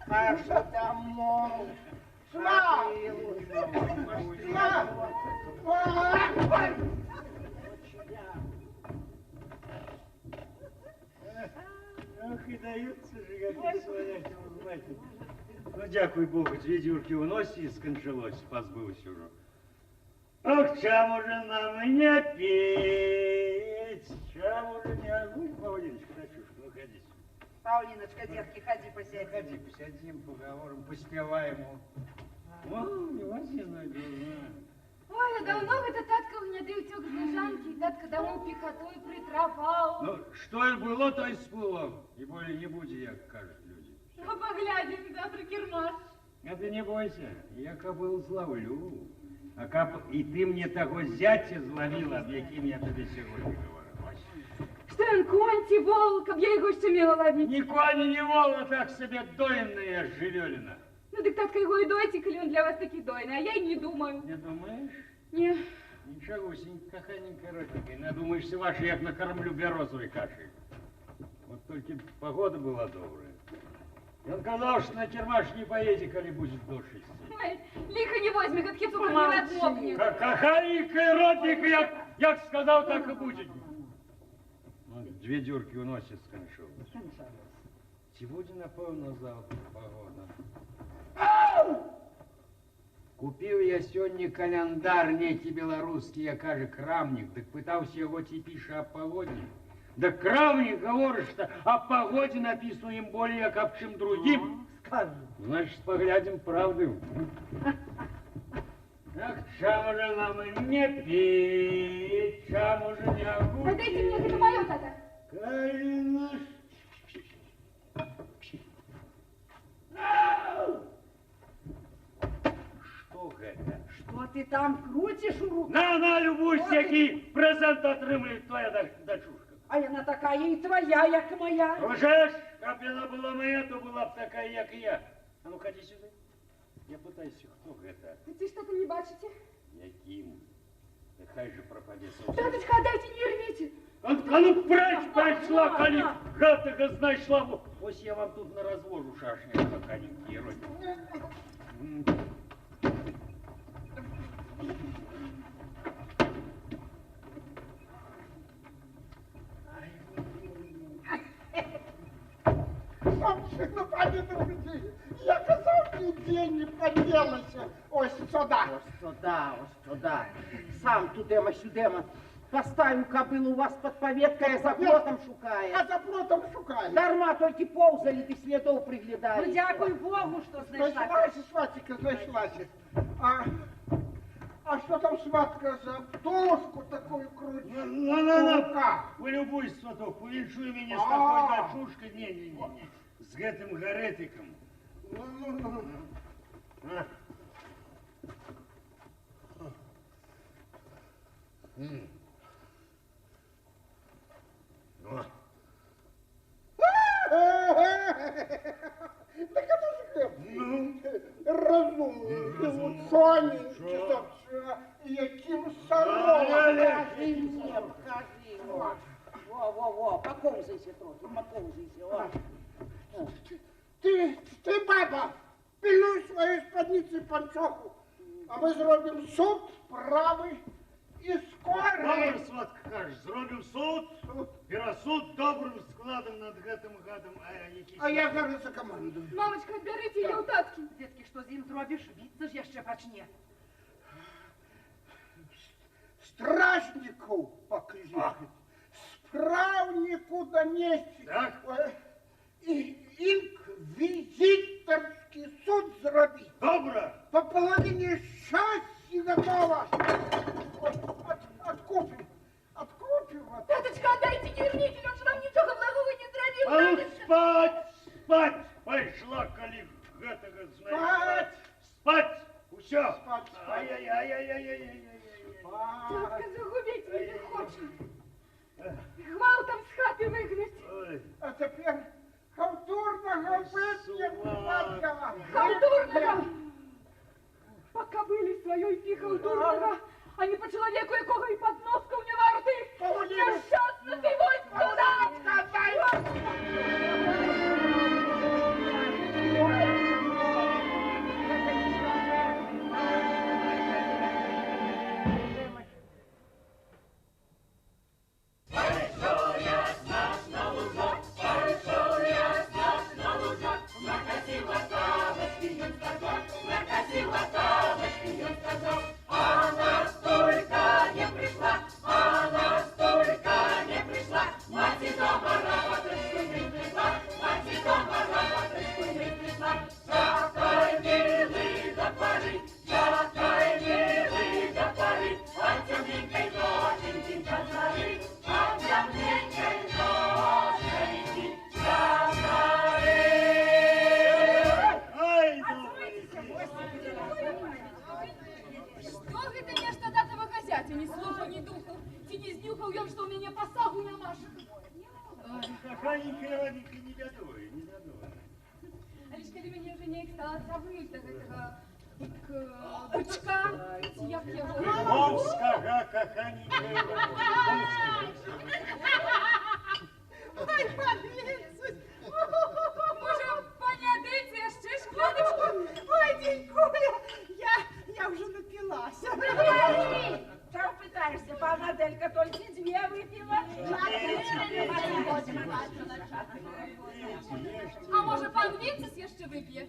кажу домой. Шла! Шла! Ох, и даются же, как свояким знать. Ну, дякуй Богу, дві дюрки у носі скончалось, позбылось уже. Ох, чам уже нам не петь, чам уже не... Ну, Павлиночка, дочушка, ну, ходи сюда. Павлиночка, детки, ходи посядь. Ходи, посидим, поговорим, поспеваем. О, не возьму, Ой, а давно гэта татка ў няды ўцёк з лежанкі, і татка дамоў пехатой прытрапаў. Ну, что и было, то и сплыло. И более не будет, як кажут люди. Ну, паглядзім, завтра кірмаш. А ты не бойся, я кобыл зловлю. А каб и ты мне того зятя зловила, об яким я тебе сегодня говорю. Што ён конь ці вол, каб я яго яшчэ мела лавіць? Ни кони, ни волна, так себе дойная живелина. Ну, дык татка яго і дойце, калі ён для вас такі дойны, а я і не думаю. Не думаешь? Не. Ничего, каханенькая ротенькая, надумаешься ваши, як накормлю березовой кашей. Вот только погода была добрая. И он сказал, что на термаш не поедете, коли будет дождь идти. Ой, ліха не возьме, гэткі цукар не размокне. Каханенькая ротенькая, як сказал, так и будет. Ну, две дюрки уносит скончалось. Сегодня, напевно, завтра погода. Купил я сёння календар некий белорусский, я каже, крамник, так пытался его ці пише о погоде. Да крамник говорит, что о погоде написано им более, як об чем другим. Значит, поглядим правду. Ах, чам уже нам не пить, чам уже не огурчить. Отдайте мне, гэта маё, тата. Калина. Что это? Что ты там крутишь у рук? На, любуйся, який презент отримує твоя дочушка. А яна такая и твоя, як моя. Лжеш, каб вона була моя, то була б така, як і я. А ну, ходи сюди. Я питаюся, хто гэта? А ці што-то не бачыце? Яким? Нехай же пропаде. Таточка, отдайте, не рвите. А ну, прочла, коли гэтага знайшла. Ось я вам тут на развожу шашни, каханенькие родины. Ну, пане добродею, я казав, ніде не поділася. Ось сюди. Ось сюда. Сам тудема-сюдема. Поставил кобылу у вас под поветкой, а за плотом шукает. А за плотом шукаю. Дарма только ползали, ты следов Ну, приглядали. дякую Богу, що знайшла. Знайшлася, сватика, знайшлася. А що там сватка за дошку такую крутить? Ну, полюбуйся, сваток, повіншуй меня с такой дочушкой. Не. С гэтым гаретиком. Ну. Так это ж розумненький, учоненький, собственно, яким сором. Покажи мне, покажи. Во, поковзайся трохи, поковзайся. О. Ти, баба, пильнуй свою спадницю панчоху, а ми зробимо суд правий і скорий. Добре, сватка, кажеш, зробив суд, пересуд добрим складом над гэтым гадом, А я зараз за команду. Мамочка, бярыце яе ў таткі. Детки, что з ім зробиш? Біцца ж яшчэ пачне. Стражнику покликать, справнику судомесяц. Так. І інквізиторський суд зробити. Добре. По половине счастья готово. Откупим. Таточка, отдайте, не верните, он же нам ничего благого не А зробив, ну таточка. спать! Пошла, коли гэтага Спать! Спать! Усё! Спать. Ай-яй-яй-яй-яй-яй-яй-яй. Татка, загубить мене хоче. Гвалтом з хати вигнать. Ой, А теперь халтурного выпьем сладкого. Халтурного! По кобилі своєї пі халтурного, а не по чоловіку, якого і под носком не варти. Нещасно ти будь туда! ай, добрый Что гэта нешта да того хозяйка, ни слуха, ни духа? Ти не знюхал ён, что у меня посагу не машет? Каханенькая, родненькая, не бядуй, не бядуй. А лишь коли мне уже не стало забыть так этого бычка, як его... Львовскага, каханенькая, родненькая. Ой, подвинься. Може, пані Адельці, ще шкляночку? Ой, дядькуля, я вже напилася. Чего пытаешься, пана Аделька, только две выпила? А може, пан Вінцес ще вип'є?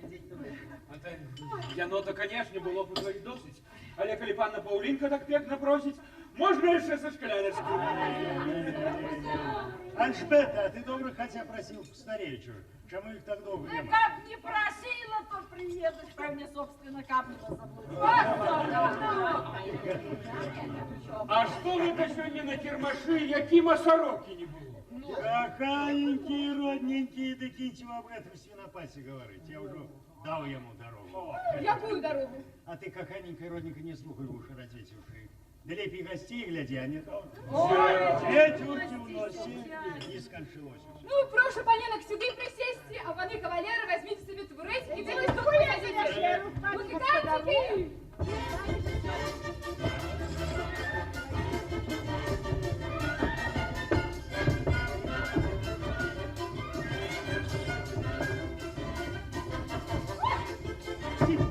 Яно-то, конечно, было бы ужо і досить. Але коли панна Паулинка так пекно просить, можно еще со шкляночку. Альжбета, а ты добре хотя просил старейчу. Чему их так долго не Ну, было? как не просила, то приедешь, ко мне, собственно, капнула забыла. А что это сегодня на термаши, якима сороки не было? Каханенькие, родненькие, да киньте об этом свинопасе говорить. Я уже дал ему дорогу. Якую дорогу? А ты, каханенькая, родненькая, не слухай уши, родите уши. Да лепей гостей гляди, а не то. Ветюрки в носе, не скончилось. Ну, прошу паненок сюди присісти, а пани кавалери візьміть собі творець і білий ступ посадіть. Музикантики!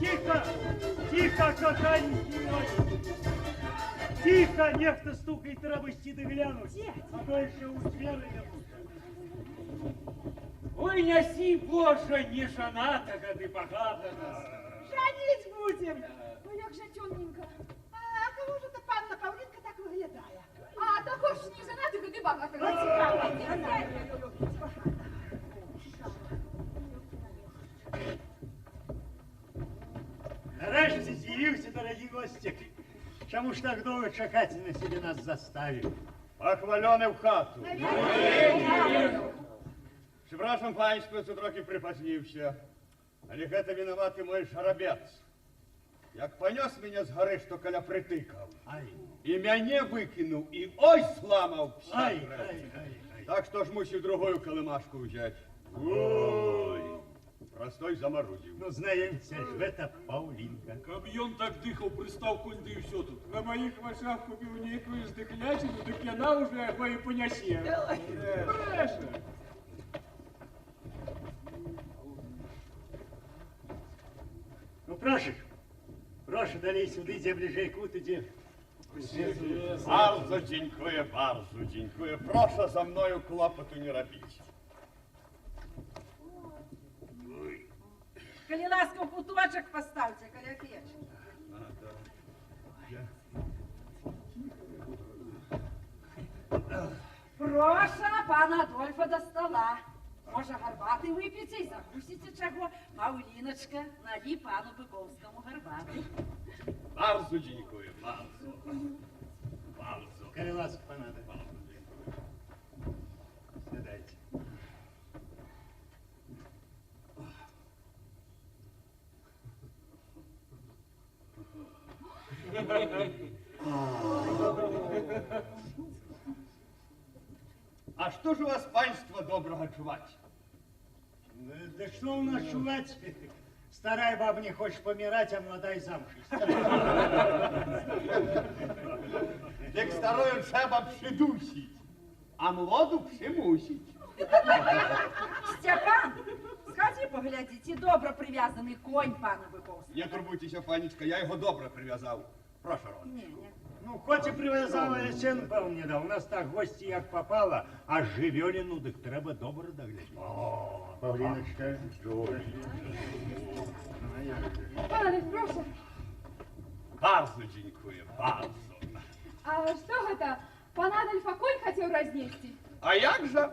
Тихо! Тихо, каханенькие, родненькие! Тихо, нехто стукает рабости да глянуть, а то еще у двери не будет. Ой, няси, Боже, не жена-то, годы богата. Женить будем. Ну, як же тёмненько. А кого ж это панна Павлинка так виглядає? А, також не женати, куди багато. Нарешті з'явився, дорогі гості. Чому ж так довго чекати на себе нас заставив? Похвалений в хату. Przepraszam państwa, co trochę przypóźniłem, ale гэта виноваты мой шарабец. Jak понес меня з гори, що коля притикав. Ай, І мене викинув, і ой сламав. ай, ай, ай. Так что ж мусив другую колымашку взять. Ой, простой заморозив. Ну, знаемся, это Паулинка. Каб ён так дыхал, пристав конь, да и все тут. На моих вачах купил некую здыхлячину, так яна уже его и понесе. Брэша. Ну, прошу, далей сюди, де ближей кутиді. Bardzo dziękuję. Proszę za мною клопоту не робить. Коли ласка, куточек поставьте, коля печь. Проша, пана Адольфа до стола. Може, гарбати вип'єте і закусите чого? Павліночка, налій пану Биковському гарбати. Bardzo dziękuję, bardzo. Bardzo. Коли ласка, пане Адольф. Сідайте. A что же у вас, панство, доброго чувать? Да что у нас чувать? Старая баба не хочет помирать, а молодая замуж. Jak starою trzeba przydusić, a młodu przymusić. Степан, сходи поглядіть, добре прив'язаний конь пана Биковського. Nie turbujcie панічка, я його добре прив'язав. Прошу, Рон. Ні. Ну, хоть і прив'язала, але ще напевно не дав. У нас так гості як попало, а живеліну, так треба добре доглядати. О, Павліночка, Пане, прошу. Bardzo dziękuję, bardzo. А что это? Пан Адольфа конь хотел разнести? А як же?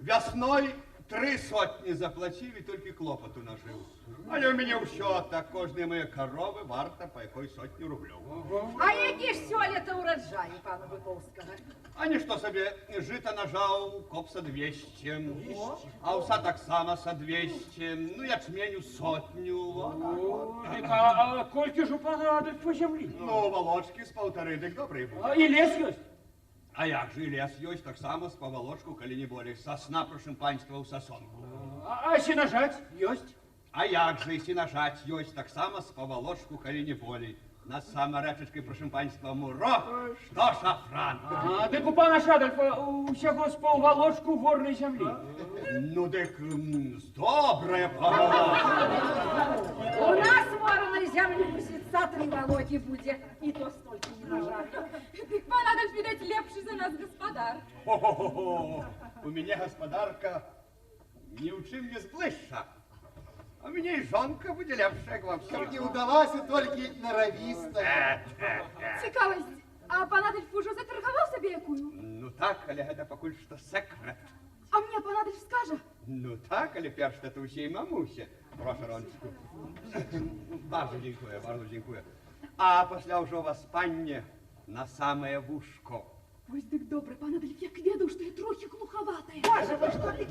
Весною 3 сотні заплатив і тільки клопоту нажив. Але у мене все так, кожної моєї корови варта по якої сотні рублів. А які ж сьогодні урожаї пана Биковського? А ніщо собі жита нажав, коп со 200, а уса так само со 200, ну ячменю сотню. А кольки ж у пана Адольфа землі? Ну, волочки з 1,5 дик добрий був. І лес є? А як же і лес ёсць, так само з поволочку, калі не болей, сосна, просим панства, у сосонку. А сінажаць ёсць? А як же і сінажаць ёсць, так само з поволочку, калі не болей. Нас сама рэчачкай, просим панства, муро, што шафран. А, дык у пана Адольфа усяго з паўвалочку горнай зямлі. Ну, дык з добрая поволочка. У нас вороної землі посвітця 3 волоки буде, і то стільки не нажали. Так пан Адольф, видать, лепший за нас господар. Хо-хо-хо, у мяне гаспадарка ні ў чым не зблышша. А мне і жонка будзе лепшая, як вам все. Не удалася толькі норовістая. Цікавость, а пан Адольф уже заторговал себе якую? Ну так, але гэта пакуль што секрет. А мне пан Адольф скажа? Ну так, але перш то усей мамусе. Прошу, Рончику. Bardzo dziękuję, bardzo dziękuję. А пасля ўжо вас, панне, на самае вушко. Ось дык добры, пан Адольф, як ведаў, што я трохі глухаватая. Боже, ви що таке?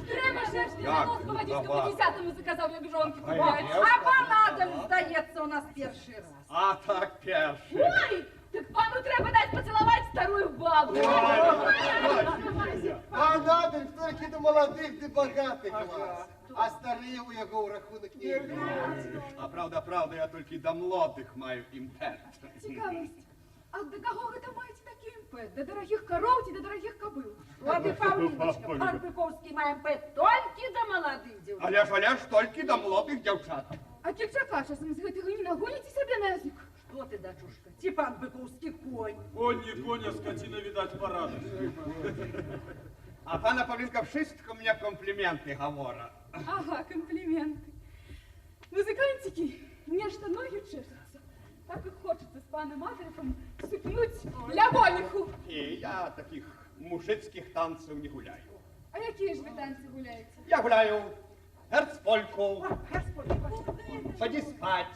Трэба ж яшчэ Як? на нос павадзіць, Давай. по 10-му заказаў, як жонкі Ай, купляць. я- А пан Адольф, здається, у нас перший раз. А так перший. Ой, так пану треба дать поцілувати старую бабу. Пан Адольф тільки до молодих, до багатих клас. А старі у його в рахунок не йдуть. А правда, я тільки до млодих маю імпет. Цікавість, а до кого ви там маєте такий імпет? До дорогих коров чи до дорогих кобил? От і Павліночка, пан Биковський має пет тільки до молодих дівчат. Але ж тільки до млодих дівчат. А кільчака часом з гэтага не нагоніте себе на язик? Що ти, дочушка? Ці пан Биковський конь. Конь не конь, а скотина, видать, порадуется. А пана Павлінка wszystko мне компліменти говорить. Ага, компліменти. Музикантики, нечто ноги чешутся. Так і хочеться з паном Адольфом супнуть лявоніху. І я таких мужицьких танців не гуляю. А які ж ви танці гуляєте? Я гуляю герцпольку, Господи, поді спать,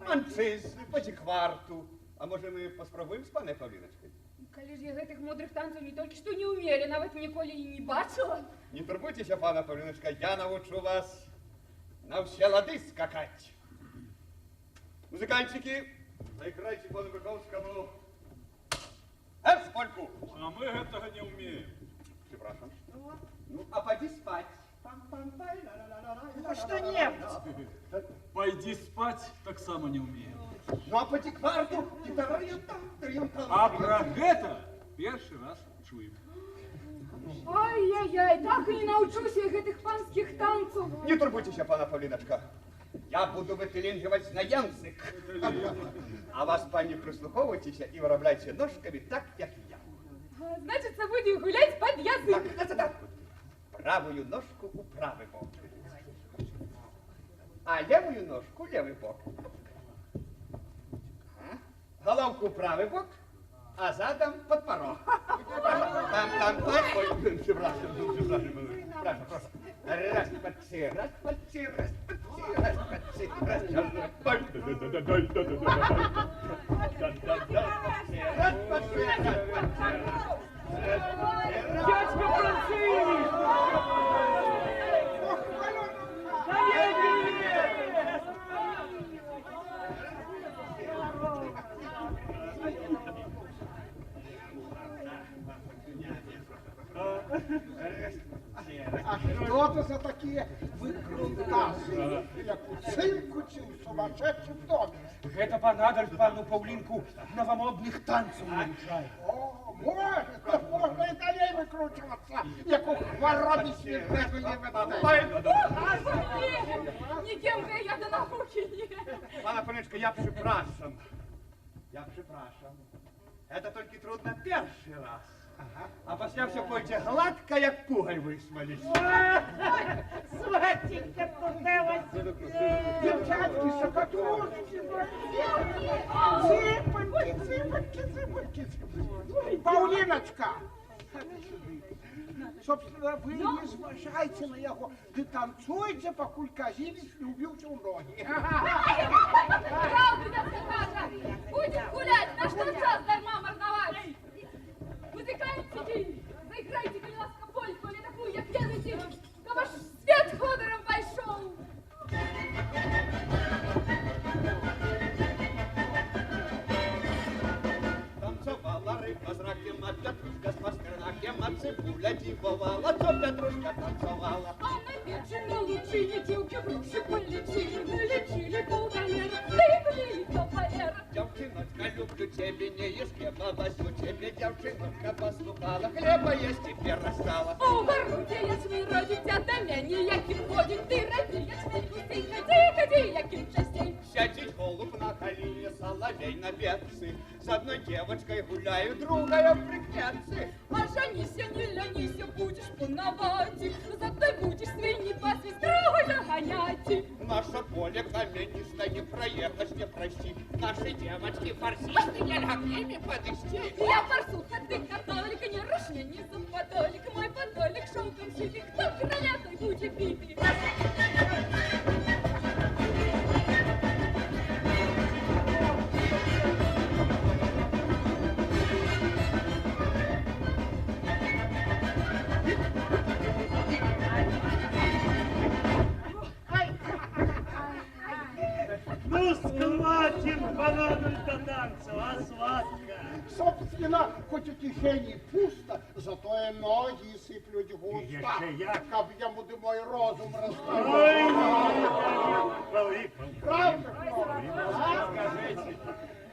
манчиз, поді кварту. А може ми поспробуємо з пане Павліночкою? Калі ж я гэтых мудрых танцаў не толькі што не ўмелі, нават ніколі і не бачила. Не турбуйтеся, пана Павліночка, я научу вас на все лады скакать. Музыкантики, заиграйте пану Биковскому герцпольку. А мы этого не умеем. Прzepraszam. Ну, а поди спать. ну що немець? Пойди спать, так само не умеем. Ну, а поди кварту. И там. А про это первый раз чуем. Ай-яй-яй, так і не навчуся я гэтых панскіх танцаў. Не турбуйтеся, пана Павліночка. Я буду вытылінживать на язык. А вас, пані, прислуховуйтеся і виробляйте ножками так, як я. Значиться, будем гулять под язык. Так. Правую ножку у правый бок. А левую ножку у левый бок. Головку у правый бок, а задом под порог. Там-там-там. Ой, прzepraszam. Proszę. Raz, dwa, trzy, raz, dwa, trzy, raz, dwa, trzy, raz, dwa, trzy, raz, dwa, trzy. Дядько Франциск! А что это за такие выкрутасы? Як у цирку чи у сумасшедшем доме? Это понадобь пану Павлинку новомодных танцев навчает. О, может, то можно и далее выкручиваться, як у хвороби свіжеві веде. Ніким же я до науки не. Пана Павлиночка, я прzepraszam. Это только трудно первый раз. А после все пойдет гладко, як пугай высмались. Сватенька, туди вас. Дівчатки, шокотушки, цыпочки. Паулиночка, собственно, вы не зважайте на его. Ты танцуйте, покуль Казимиш не убился у ноги. Правду я скажу. Будем гулять, на что час дарма марновать. Музыканты, заиграйте, коли ласка, польку, или такую, як пьяный, то ваш свет ходором пошел. Танцевала рыба с раком, а Петрушка с пастернаком, а цибуля дивовала, то Петрушка танцевала. А на печено лучшие девки груши полечили, налечили полгалера, выпили кавалера. Девчоночка, люблю тебе, не ешь хлеба, возьму тебе, девчоночка, послухала, хлеба есть теперь расстала. О, воруйте, ячмень родить, а до меня яким ходит, ты роди, ячмень густей, ходи, яким частей. Сядет голубь на колени, соловей на ветцы, с одной девочкой гуляю, другая в прикметцы. А женися, не ленися, будешь пановать, зато будешь свиньи пасти, строго загонять. Наше поле каменистое, не проехать, не прости. Наши девочки фарсисты, нельзя к ними подойти. Я форсуха, ты католик, не рушь мне низом подолик, мой подолик шелком шитый, кто короля, той будет битый. Ну, схватим банану до танцев, а сладко. Собственно, хоть у тишені пусто, зато і ноги сиплють густо. Ще як. Каб йому мой розум Ой, розставив. Павлипов. Правда?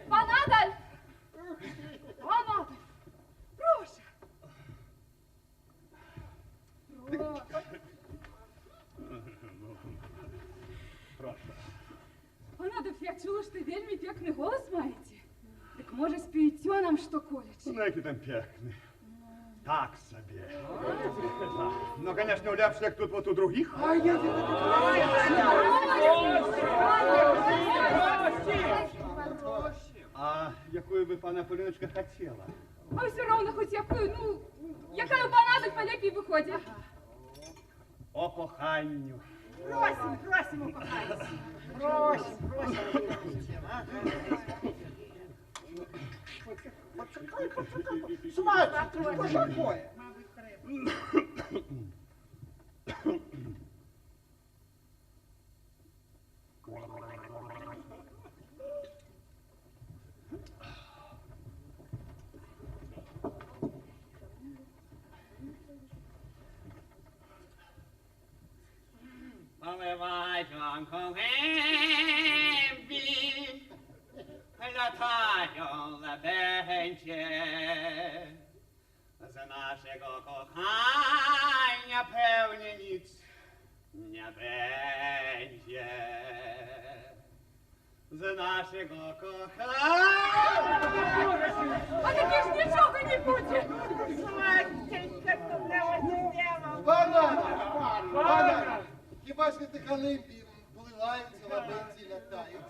Панадаль! Панадаль! Прошу! Панадаль, я чула, що вельми пекний голос маєте. Так може спієте нам що колече? Знаете, там пекны. Так себе. Но, конечно, улепший, як тут вот у других. А якую бы пана Поліночка хотела? А все равно хоть якую, ну, якая панадаль полепей виходить. О коханню. Просим, упахайся. Просим. Почекай. Смачно, что такое? Поливай жонку гембі, лятаю лебенче, за нашого кохання певне ніц не będzie. За нашого кохання. А таки ж нічого не буде. Сватенька, туди вас діло. Пане, хіба ж ти халимбі вливаються, лабенці лятають?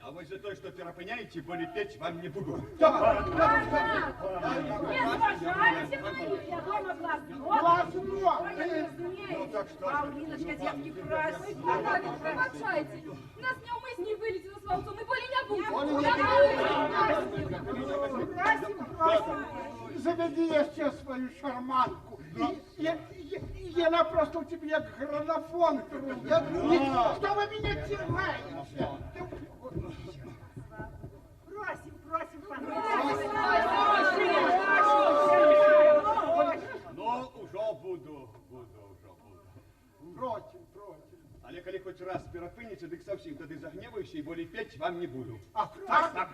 А вы за то, что перепыняете, более петь вам не буду. Не сбожайте мои, я дома глазно. Ну так что ж. Павлиночка, детки, красивые. Пробачайте. Нас неумисні вилетіло з валцом, і болі не буде. Заведи еще свою шарманку. И она просто у тебя как граммофон крутит. Что вы меня теряете? Просим, Ну, уже буду. Против. Але коли хоть раз перепыните, так совсем тогда загневаюсь и более петь вам не буду. А так?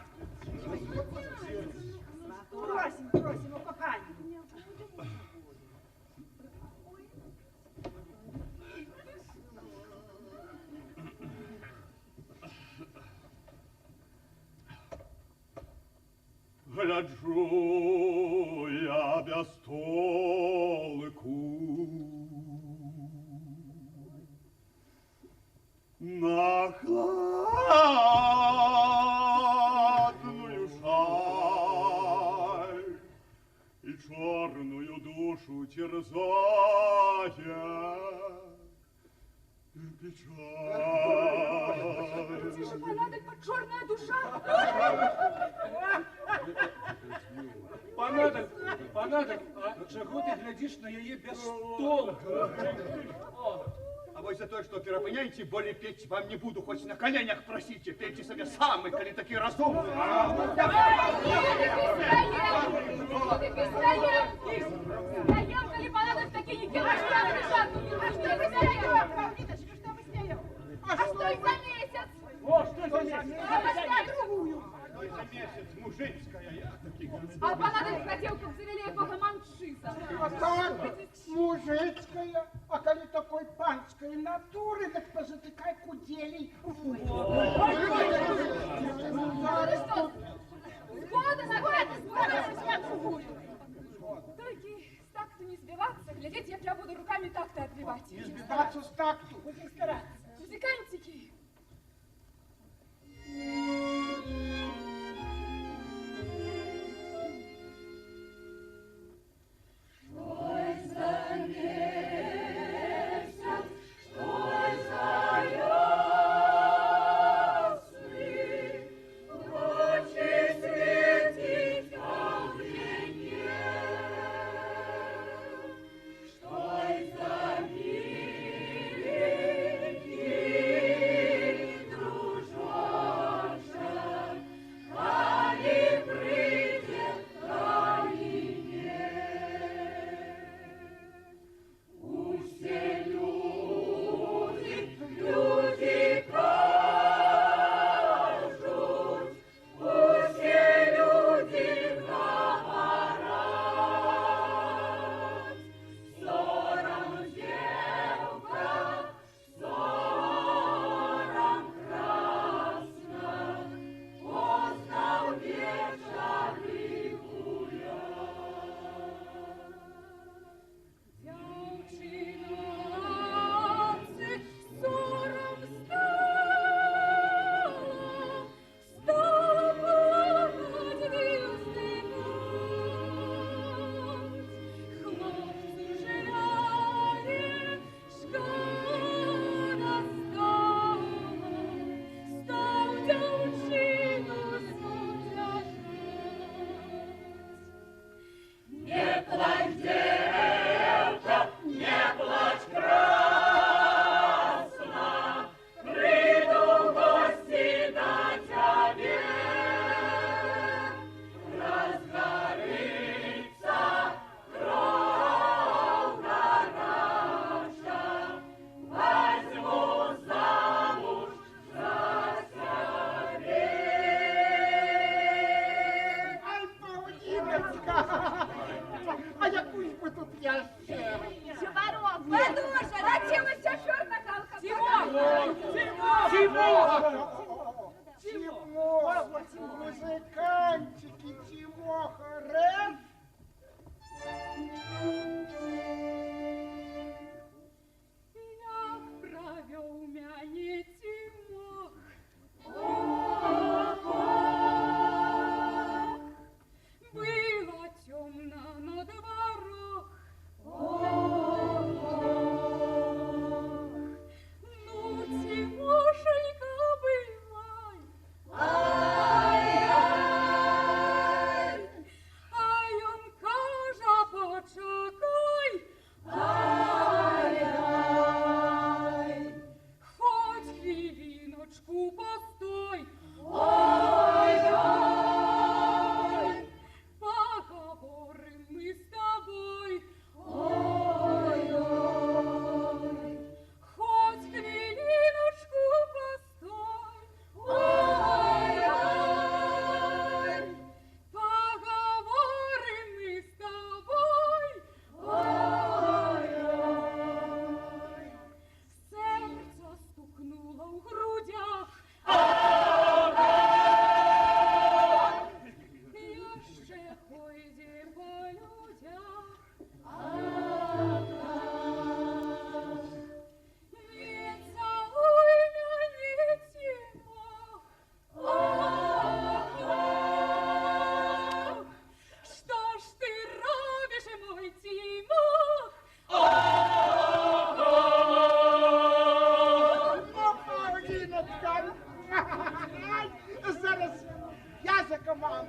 Просим, о кохании. Гляджу я без толку на хладную шаль и черную душу терзая печаль. Тише, понадобь, чорна душа. Панадок, а чого ти глядиш на її без толку? А вы за то, что перепыняете, более петь вам не буду, хоть на коленях просите, пейте себе сами, коли такие разумные. Стоям, коли понадобь, такие не кидаешь, а что и за месяц? О, що за месяц? А поставь другую. Что это месяц, мужицкая, я таких. А понадобь хотел, как завели якого маншиса. А так, мужицкая, а коли такой панской натуры, так позатыкай куделей. Ну ты что, сгода на другую. Только с такту не сбиваться, глядеть, як я буду руками так-то отбивать. Не сбиваться с такту. Будем стараться. Музыкантики. Что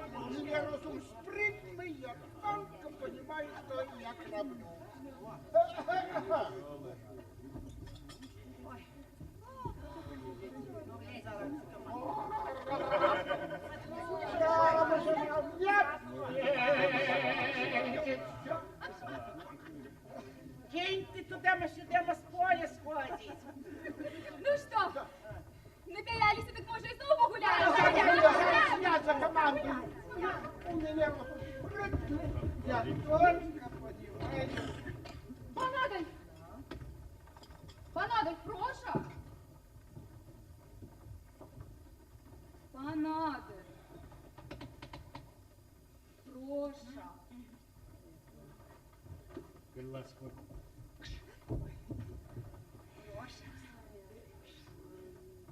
мне разум спрытный, я тонко понимаю, что я краблю. День ты туда-сюда с поля сходить. Ну что, напилялись, так може і знову погуляємо? Я за команду. У меня разум спрытный, я тонко понимаю. Пан Адольф! Пан Адольф, прошу! Пан Адольф! Прошу! Ласково.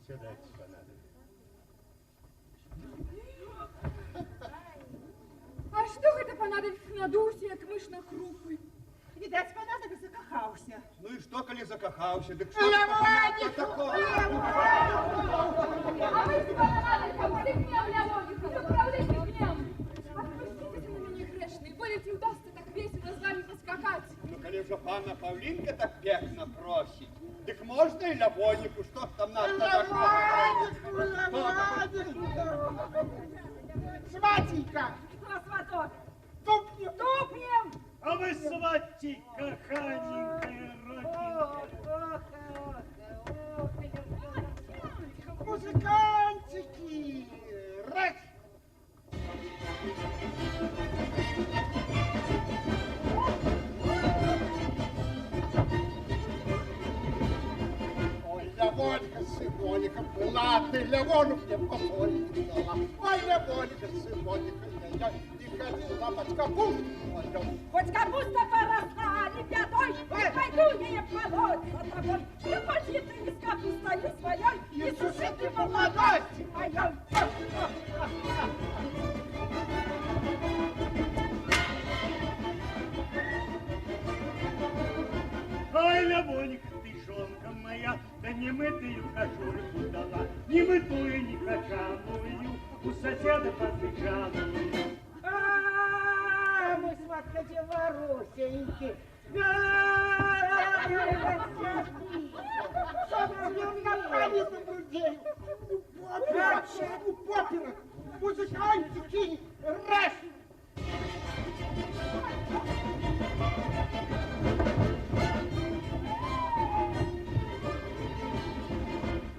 Сядайте, панадо. А что гэта пан Адольф надуўся, як мыш на крупы? Видать, понадо закахался. Ну і що, коли закохався? Дык Я що Владик! такого? А мы с паном Адольфом сыгнем Леоника, заправляйте гнем! Отпустите на меня грешный, болите удастся так весело с вами поскакать! Ну, коли вже пана Павлінка так пекно просить, дык можна і Лявоніку, що ж там нас Сватенька, Сваток, тупнем! тупнем! А вы свати, каханенькая родненькая. Музыкантики! Раз! Ой, Лявонька, сыноника, была ты, Лявону мне посолить дала. Ой, Лявонька, сыноника, я не ходила под капусту. Хоть капуста поросла, ребятой, хоть пойду я молоть за тобой. Не ходи ты из капустою своей, и суши ты молодости моей. Ой, Лявонька, ты жонка моя, да не мытую кожурку дала, не мытую, не качаную, у соседа подбежаную. А, мы с Ваткой Белорусеньки. Музыкантики, раз!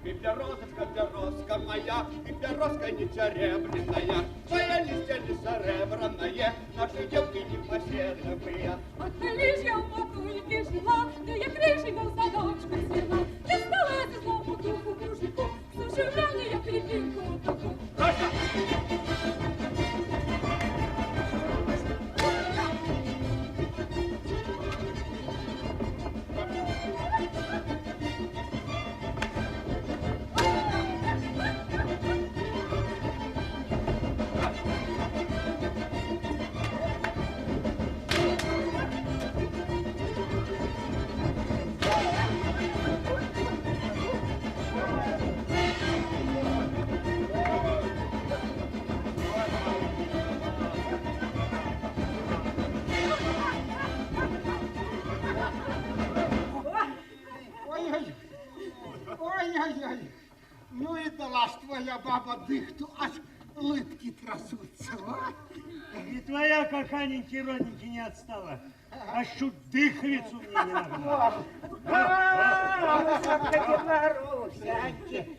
Пеппероска моя, пеппероска не серебряная, твоя листья не серебряная, наши девки не поседовые. От лишь я в матульки жила, да я крышенька в садочку села, не стала я злому духу кружнику, слушай, глянь, я крепинку таку. Ой-ой-ой, ну и дала ж твоя баба дыхту, аж лытки трясутся, а? И твоя каханенький родненький не отстала, а щу дыховицу мне не нагнала. Белорусеньки.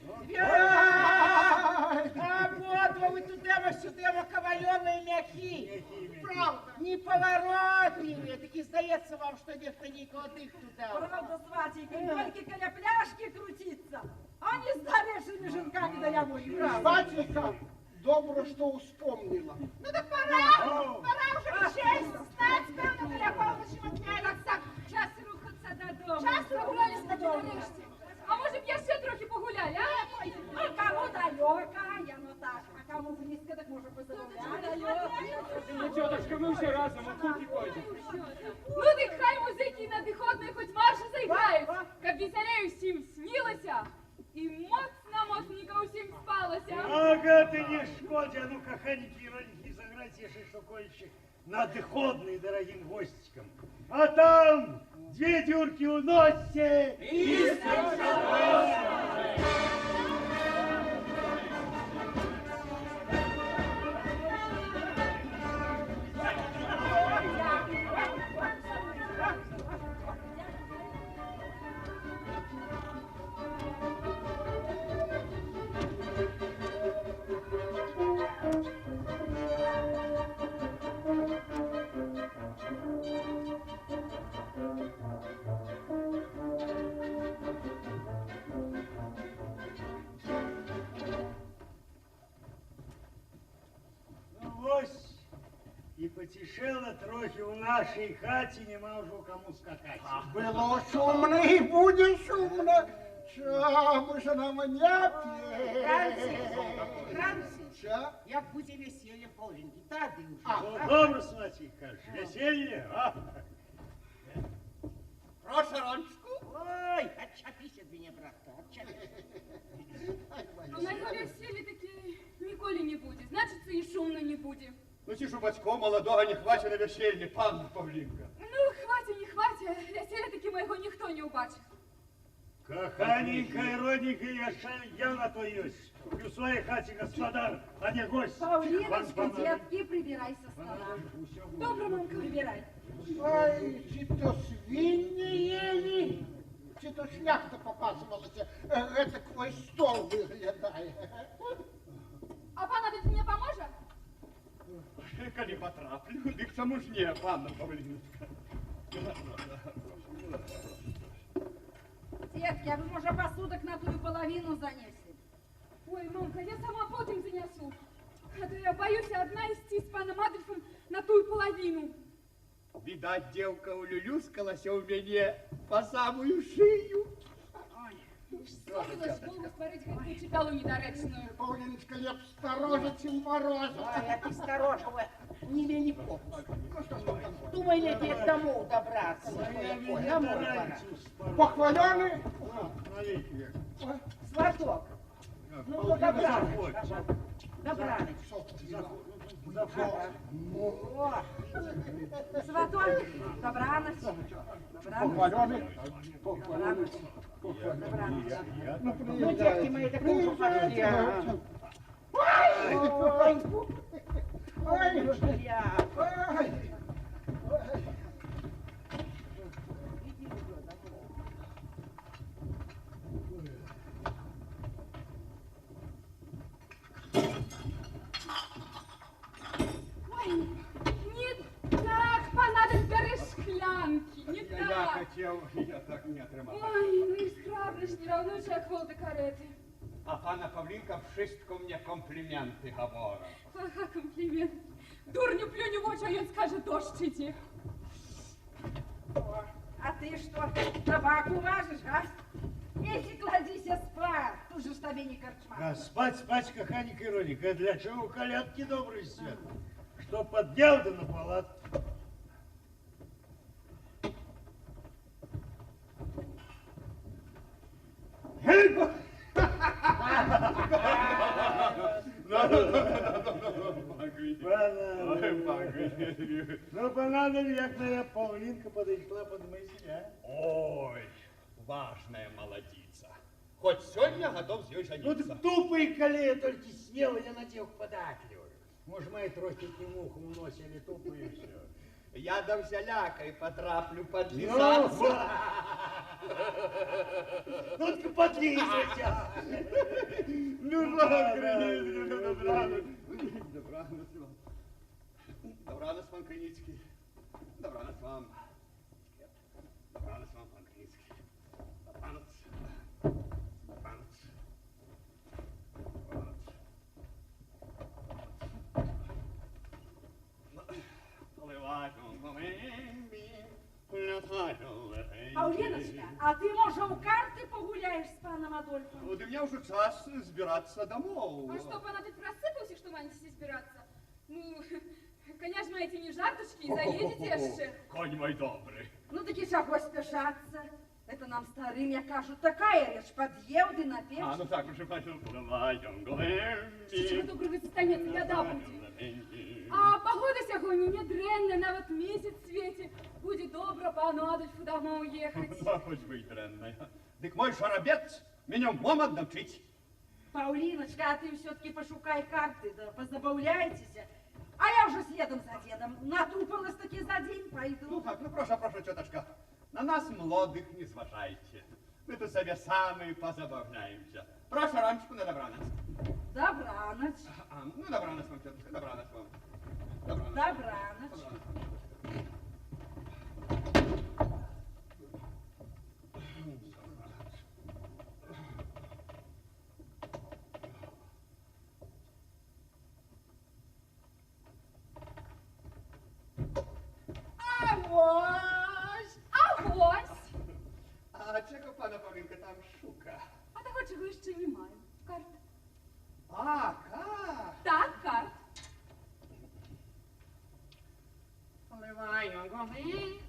Ободва вы туда-сюда коваленые мяхи. Правда. Неповоротливые. Таки сдается вам, что нехто никого дыхту дал. Правда, сватенька, только коля пляшки крутиться, а не с старейшими женками да я мой. Сватенька, добро, что вспомнила. Ну так пора уже честь знать, певно, для помощи отняли. Так, час рухаться додому. Час прогулялись рухаться додому. нарешті. А може б я ще трохи погуляю, а? Ну, кому далеко, я ну так, а кому близко, так може поздоровляться. Ну, тетушка, ми вже разом у кухні пойдемо. Ну так хай музики на дихотної хоч марші заіграють, каб веселею всім снілося і моцно-моцненько усім спалося. Ага, ты не шкодя, ну каханики и родники, заграйте еще штуковище на доходный дорогим гостикам. А там 2 дюрки уносите. И потешело трохи у нашей хате, нема уже кому скакать. Было шумно и будет шумно. Чому ж нам не Франций, Ча? як буде весілля половинки, тады уже. Ну, добре, сватик, кажешь, веселье, а? Прошу ручку. Ой, отчепись от меня, братка, отчепись. А на його весіллі таки ніколи не буде. Значиться, і шумно не буде. Ну, ці ж у батько молодого не хватит на веселье, панна Павлинка. Ну, хватит, не хватит. Весілля таки моєго ніхто не убачив. Каханенькая, родненькая, я на то есть. В своей хате господар, а не гость. Павлиночка, детки, прибирай со стола. Добре, мамка. Прибирай. Ой, чи то свиньи ели, чи то шляхта показывалась. Это твой стол выглядает. А пан тут мне поможе? Коли потраплю, дык чому ж не, панна Павлинка. Детки, а вы, может, посудок на ту половину занесли? Ой, мамка, я сама потом занесу. А то я боюсь одна идти с паном Адольфом на ту половину. Видать, девка улюлюскалась у меня по самую шею. Ставилась Богу створить какую читалу недоречную. Павлиночка, леп сторожа, чем мороз. Ой, а ты сторожего, не лени попуск. Ну что ж там, думай, ли тебе домов добраться. Домой пора. Похвалены? Навеки век. Сваток, ну добраныч, добраныч. О, Сватой, добраныч. Похвалены? Добраныч. Добраныч. ну, детки мои, так уже пошли. Ой, Ой, я. ой. Ой, не так, пан Адольф, бери шклянки, не Я так. хотел, я так не отрымал. Ой, ну і справді ж не равно, як вол до карети. А пана Павлинка вшистку мне комплименты говорит. Ага, комплімент. Дурню плюнь в очі, а він скаже, дощ іде. О, а ты что, табаку важишь, а? Иди кладися спать, тут же ж тебе не корчма. А спать, каханенькая и родненькая, для чего колядки добрый свет? Что поддел да на палат. Ну, понадобится, як твоя Павлинка подошла под мысль, а? Ой, важная молодица. Хоть сегодня готов с ней Ну, жениться. так тупый колея только смело, я на девку податливый. Может, мои трохи к нему ухом уносили тупые и все. Я до всялякой потраплю Ну, подлизаться. ну, так подлизывайся. Ну, добрану. Добрану, пан Криницкий. Добрану вам. Добрану вам, пан Криницкий. Добрану. Добрану. Павлиночка, а ты, может, у карты погуляешь с паном Адольфом? Вот у меня уже час збираться домой. А что, пан Адольф просыпался, что маните збираться? Ну, конечно, эти не жарточки, и заедете еще. Конь мой добрый. Ну, таки чего спешаться? Это нам старым, я кажу, такая речь, подъел ты на печь. А, ну так, прошу пані, пливаєм голембі. Чего доброго застанется, беда будет. А погода сягоння не дрэнная, нават месяц свете. Будет добро пану Адольфу домой уехать. Ну, хоч би й дренная. Дык мой шарабец меня мом отдавчить. Паулиночка, а ты все-таки пошукай карты, да позабавляйтесь. А я уже следом за дедом. Натрупалась таки за день пойду. Ну так, ну прошу, прошу, теточка, на нас молодых не зважайте. Мы тут себе сами позабавляемся. Прошу ранчику на добраноч. Добраноч. Ну, добраноч вам, тетушка, добраноч вам. Добраноч. Добраноч. Авось! А czego pana Paulinka tam szuka? А того, чого ще не маю. Карт. A, kar. Так, карт. Поливаю голи.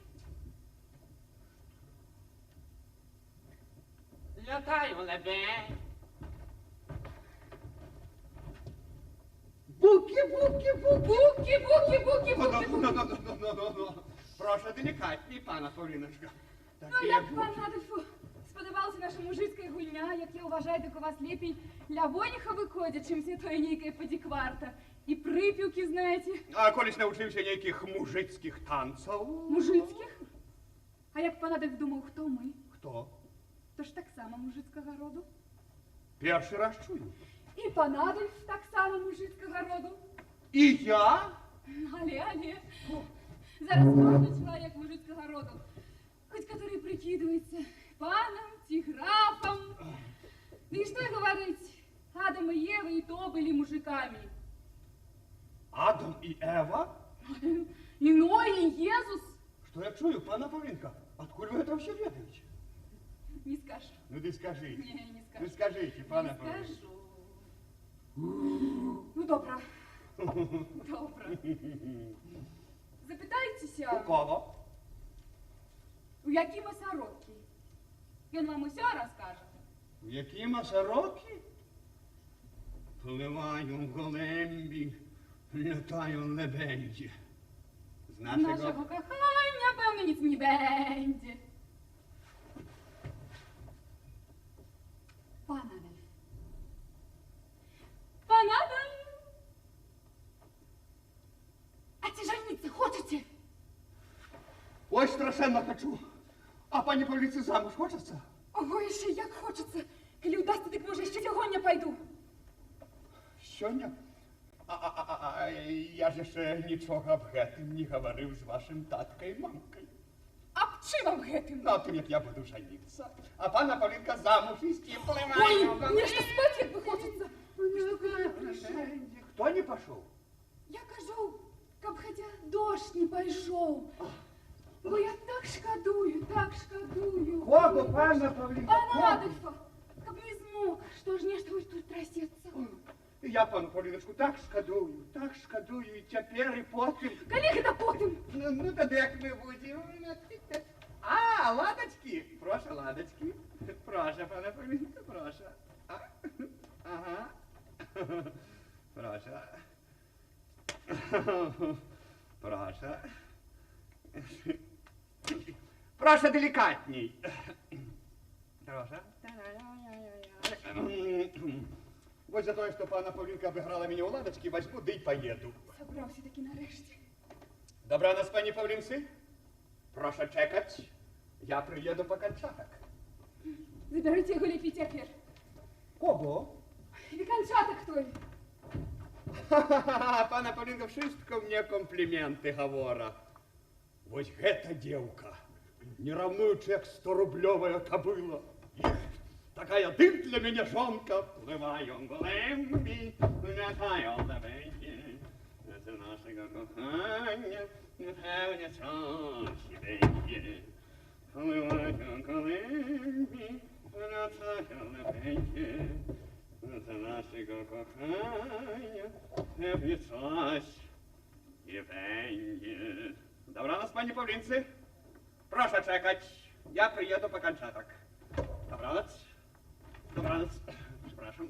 Летаю лебедь. Буки, буки, буки. Буки, буки, буки, Ну, буки, ну, буки. ну. Прошу, делікатні, пана Павліночка. Ну, як пан Адольфу сподобалася наша мужицька гульня, як я вважаю, так у вас лепей лявоніха виходить, чим святої нейкої подікварта. І припівки, знаєте. А колись навчився ніяких мужицьких танців? Мужицьких? А як пан Адольф думав, хто ми? Хто? То ж так само мужицького роду. Перший раз чую. І пан Адольф так само мужицького роду. І я? Але. Зараз кожен чоловік мужицького роду. Хоть который прикидывается паном, тиграфом. Да и что и говорить, Адам и Ева и то были мужиками. Адам і Ева? И Ной, и Иисус. Що я чую, пана Павлінка? Откуда ви це все ведаєте? Не скажу. Ну, ти скажіть. Не, не скажу. Ну, скажіть, пана Не Павлінка. скажу. Ну, добро. Добро. Запитайтеся, У кого? у Якима Сорокки. Він вам усе розкаже. В які масароки? Пливаю голембі, літаю лебеді. З Нашого кохання, певно, ніц не буде. Пан Адольф. Пан Адольф. А ці жениться хочете? Ой, страшенно хочу. А пані Павліці замуж хочеться? Ой, ще як хочеться. Коли удасться, так може ще сьогодні пойду. Сьогодні? Я же ще нічого об гэтым не говорив з вашим таткою і мамкою. А чим вам гэтым? Ну, тим, як я буду жениться. А пана Павлінка замуж істі Ой, пливаю. мне что спать як би хочеться. Хто не пішов? Я кажу, каб хотя дощ не пойшов. Бо я так шкодую, так шкодую. Кого, пана Павлінка? Пана Адольфа, каб не змог, что ж нечто ось тут трясется. Я пану Павліночку так шкодую, і тепер, і потім. Коли это потом? Ну, тоді як ми будемо. А, ладочки. Прошу, ладочки. Прошу, пане Павлінка, прошу. Ага. Прошу. Прошу. Прошу делікатній. Прошу. Вот за то, что пана Павлинка обыграла меня у ладочки, возьму, да и поеду. Собрався таки нарешті. Добра нас, пані Павлинці. Прошу чекать. Я приеду по кончаток. Заберите його ліпі тепер. Кого? І кончаток той. Ха-ха-ха, пана Павлинка, wszystko мне комплименты говора. Вот эта девка, неравнуючая як 100-рублевая кобыла. Такая дым для меня жонка. Плываю голембі, летаю лебеді. Це нашого кохання, непевне часі день. Плываю голембі, летаю лебеді. Це нашого кохання, непевне часі день. Добра нас, пані Павлінці. Прошу чекать. Я приеду по кончаток. Добранец. Добранец. Przepraszam.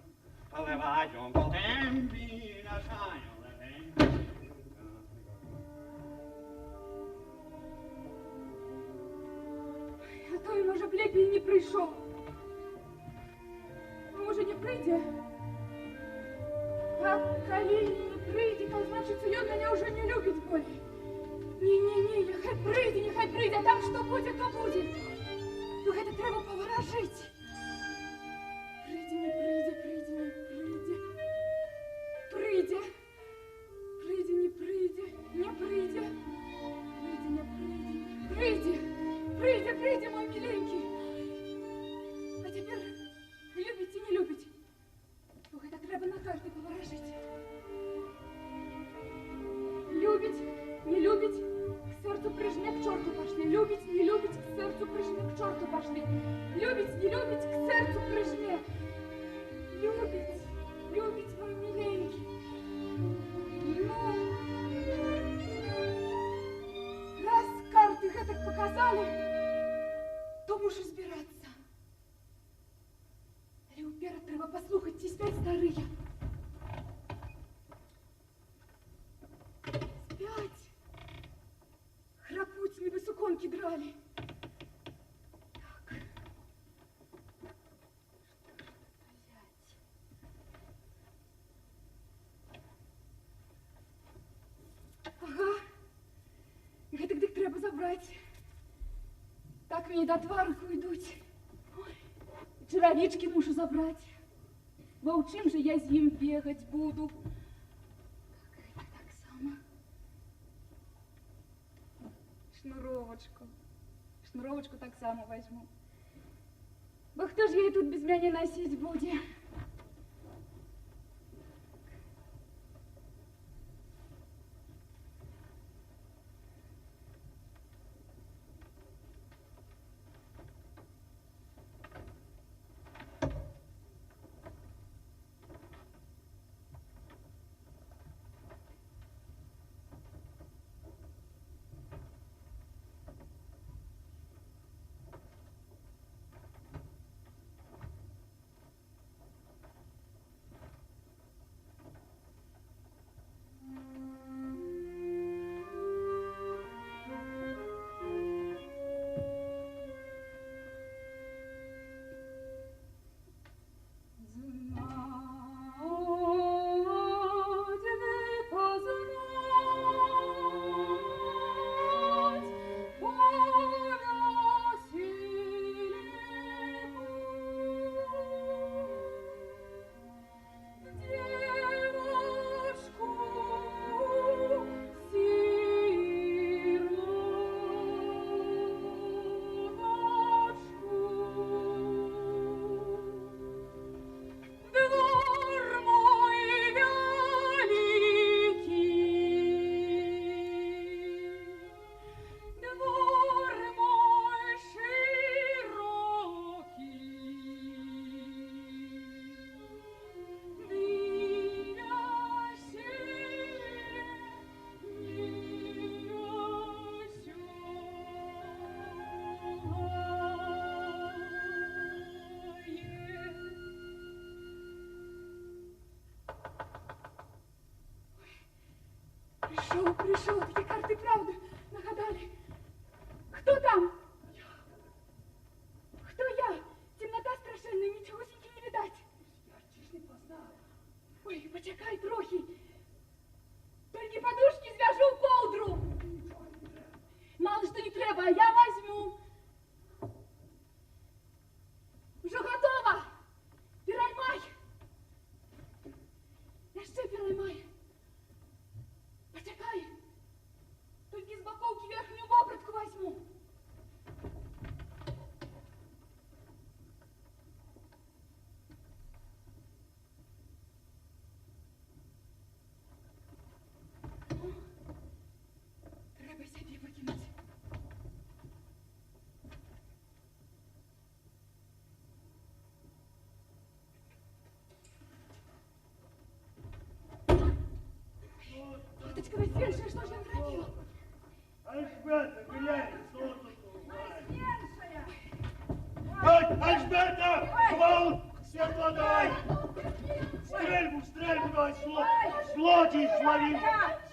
Polewają gołębi, naszają lepiej. А той, може, б лепей не прийшов. Може, не прийде? А коли не прийде, то значить, ён мене вже не любить более. Ні, нехай прийде, а там що буде, то буде. То гэта треба поворожить. Прийде, не прийде, прийде, не прийде. Прийде. Прийде, не прийде, не прийде. Прийде, не прийде. Прийде. Прийде, мой миленький. А тепер любить і не любить. То гэта треба на карты поворожить. Любить, не любить, к сердцу прижме, к черту пошли. Любить, не любить, к сердцу прижме, к черту пошли. Любить, не любить, к сердцу прижме. Любить, мой миленький. Ну, раз карты гэтак показали, то мушу збираться. Але уперед треба послухать ці спять старые. Спять. Храпуть, ніби суконки драли. Так. Ага. Гэтак дык трэба забраць. Так мне до тварку ідуць. Ой, чаравічкі мушу забраць. Бо ў чым же я з ім бегаць буду? Так само. Шнуровочку так само возьму. Бо хто ж її тут без мене носить буде? Пришел, таки карты правда нагадали. Кто там? Кто я? Темнота страшенная, ничегосеньки не видать. Я ж не познала. Ой, почекай трохи. Только подушки звяжу в ковдру. Мало что не треба, а я возьму. Уже готово. Пираймай. Яшчэ пираймай. Почекай. Только из боковки верхнюю вопратку возьму. Треба себе выкинуть. Лодочка насвежая, что же я наробила? А ребята, глянь, что тут? Насвежая! Альжберта! Хвал! Светло давай! Стрельбу давай! Злодій зловив!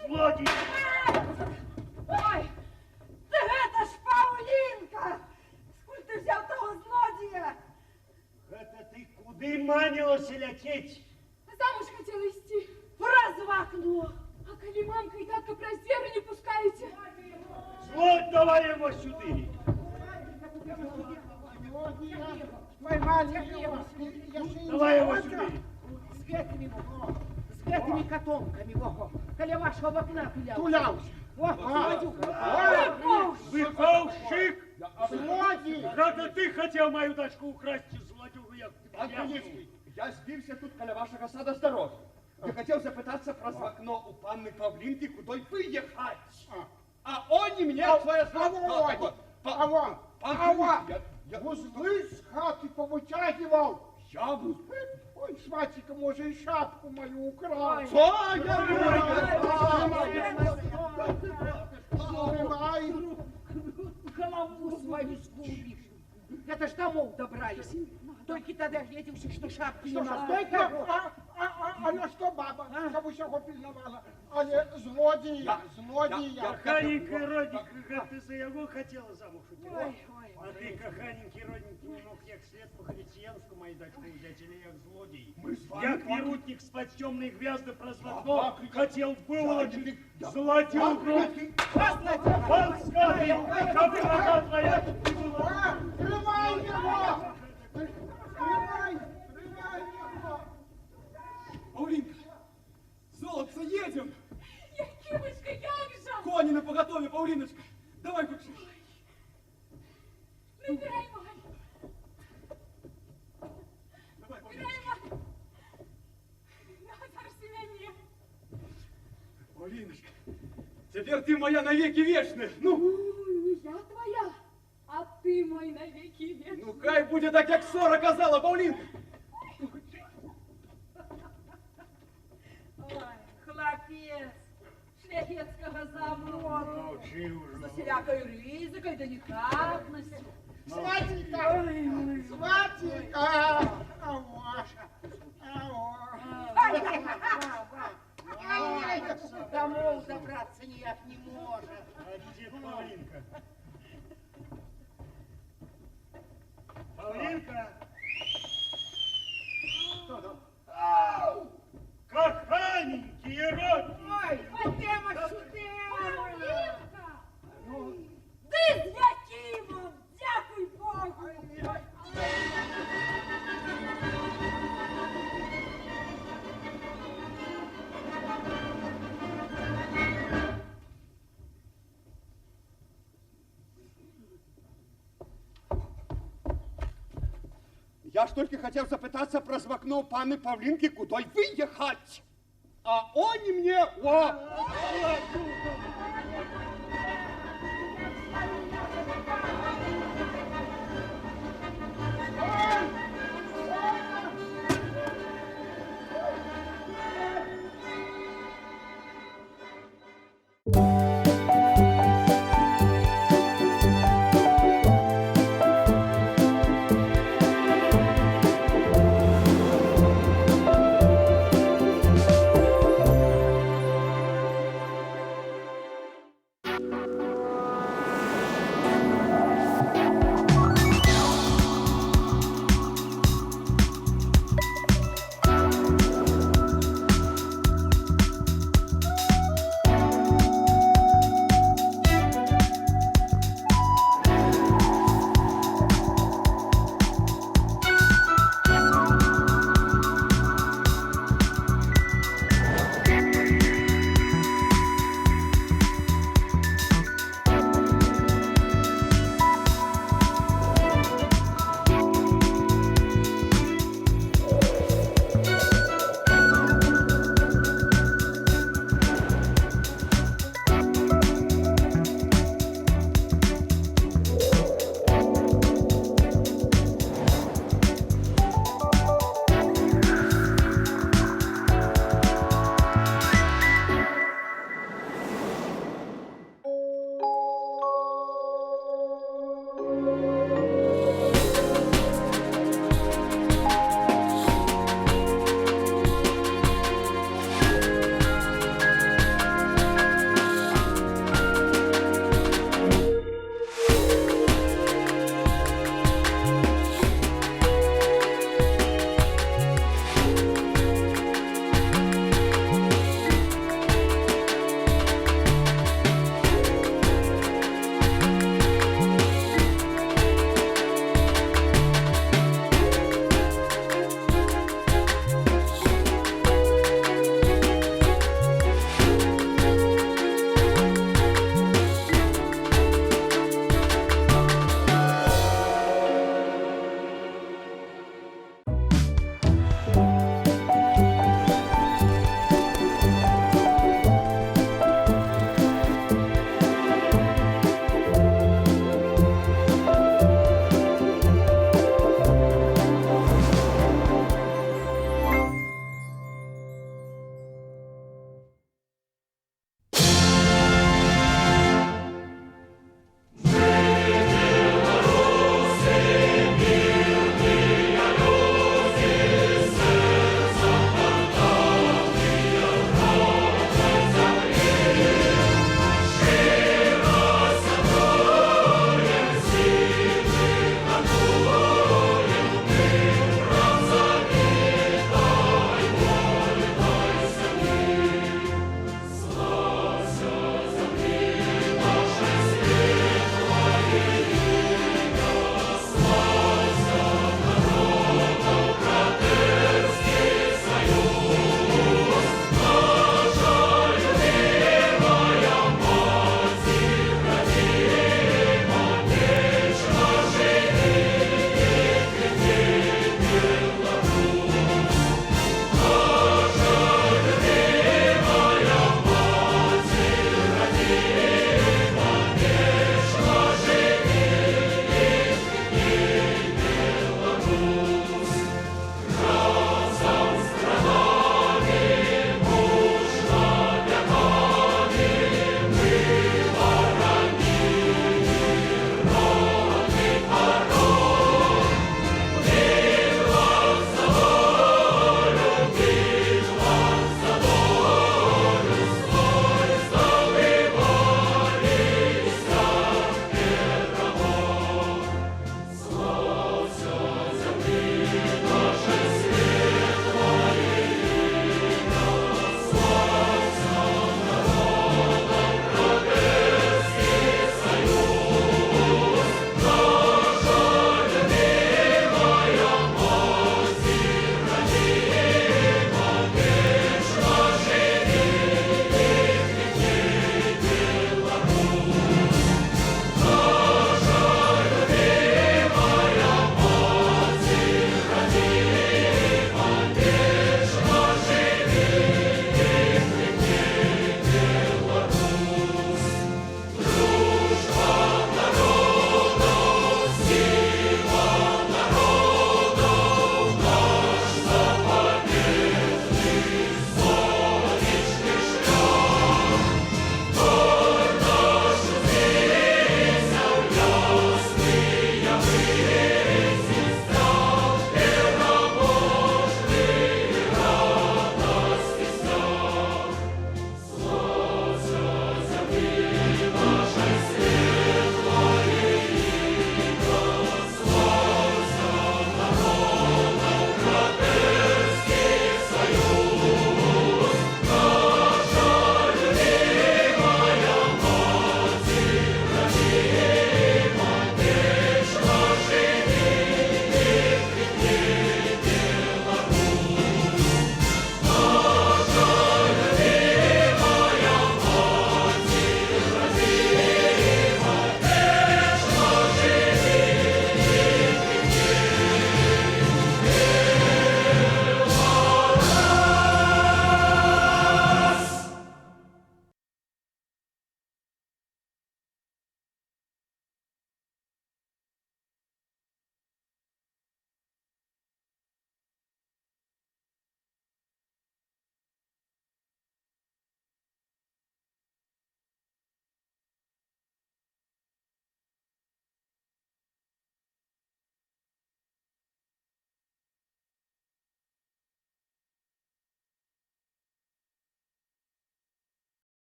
Злодій! Ой, це ж Павлінка! Скуль ти взяв того злодія? Это ты куды манилася лететь? Замуж хотела идти. Враз в окно! А коли мамка и татка простеры не пускаете? Злодь давай его сюды! Давай его сюда! З гэтымі катомкамі, во, каля вашого окна туляўся. Туляўся. Выпавшик! Злодій! Правда, ты хотел мою дочку украсть, злодюгу, я Пан Поліцький, я збився тут каля вашого сада з дороги. Я хотел запитаться про окно у панны Павлинки, куда выехать. А они мне своє Вузли з хати повитягував. Я був. Ой, сватіка, може, і шапку мою украв. Що я Зривай. Голову свою сгубишь. Это ж домов добрались. Только тогда глядевши, что шапки Що ж, нема. стойка, а на що баба? Кому сього пільнувала? Але злодія. Каханенький родник, как ты за его хотела замуж уйти? Ой, ой, А ты, каханенький родненький, не мог як след по-християнську мою дочку взять, или як злодій? Як вирутник з-под темной гвязды прозвонил, хотел выволочить золотюгу. Подскажи, как нога твоя не была? Тримай його! Тримай його! Павлинка, золотце, едем! Якимочка, як же? Кони на поготове, Павлиночка! Давай быстрее! Набирай, май. Давай, Набирай, Павлиночка! май. Назар Семене. Павлиночка, теперь ты моя навеки вечная! Ну, Не я твоя, а ты мой навеки вечный. ну хай будет так, як Сора казала, Павлинка! Ой, хлопец шляхетского завода. Молчи уже. С всякой ризикой, деликатностью. Сватіка! Сватіка! Домов добраться никак не может. А где Павлинка? Павлинка! Каханенький родник! Ой, пойдемо сюди. Ти з Якимом, дякуй Богу. Я ж только хотел запитаться про окно панны Павлинки, куда выехать. А они мне... О!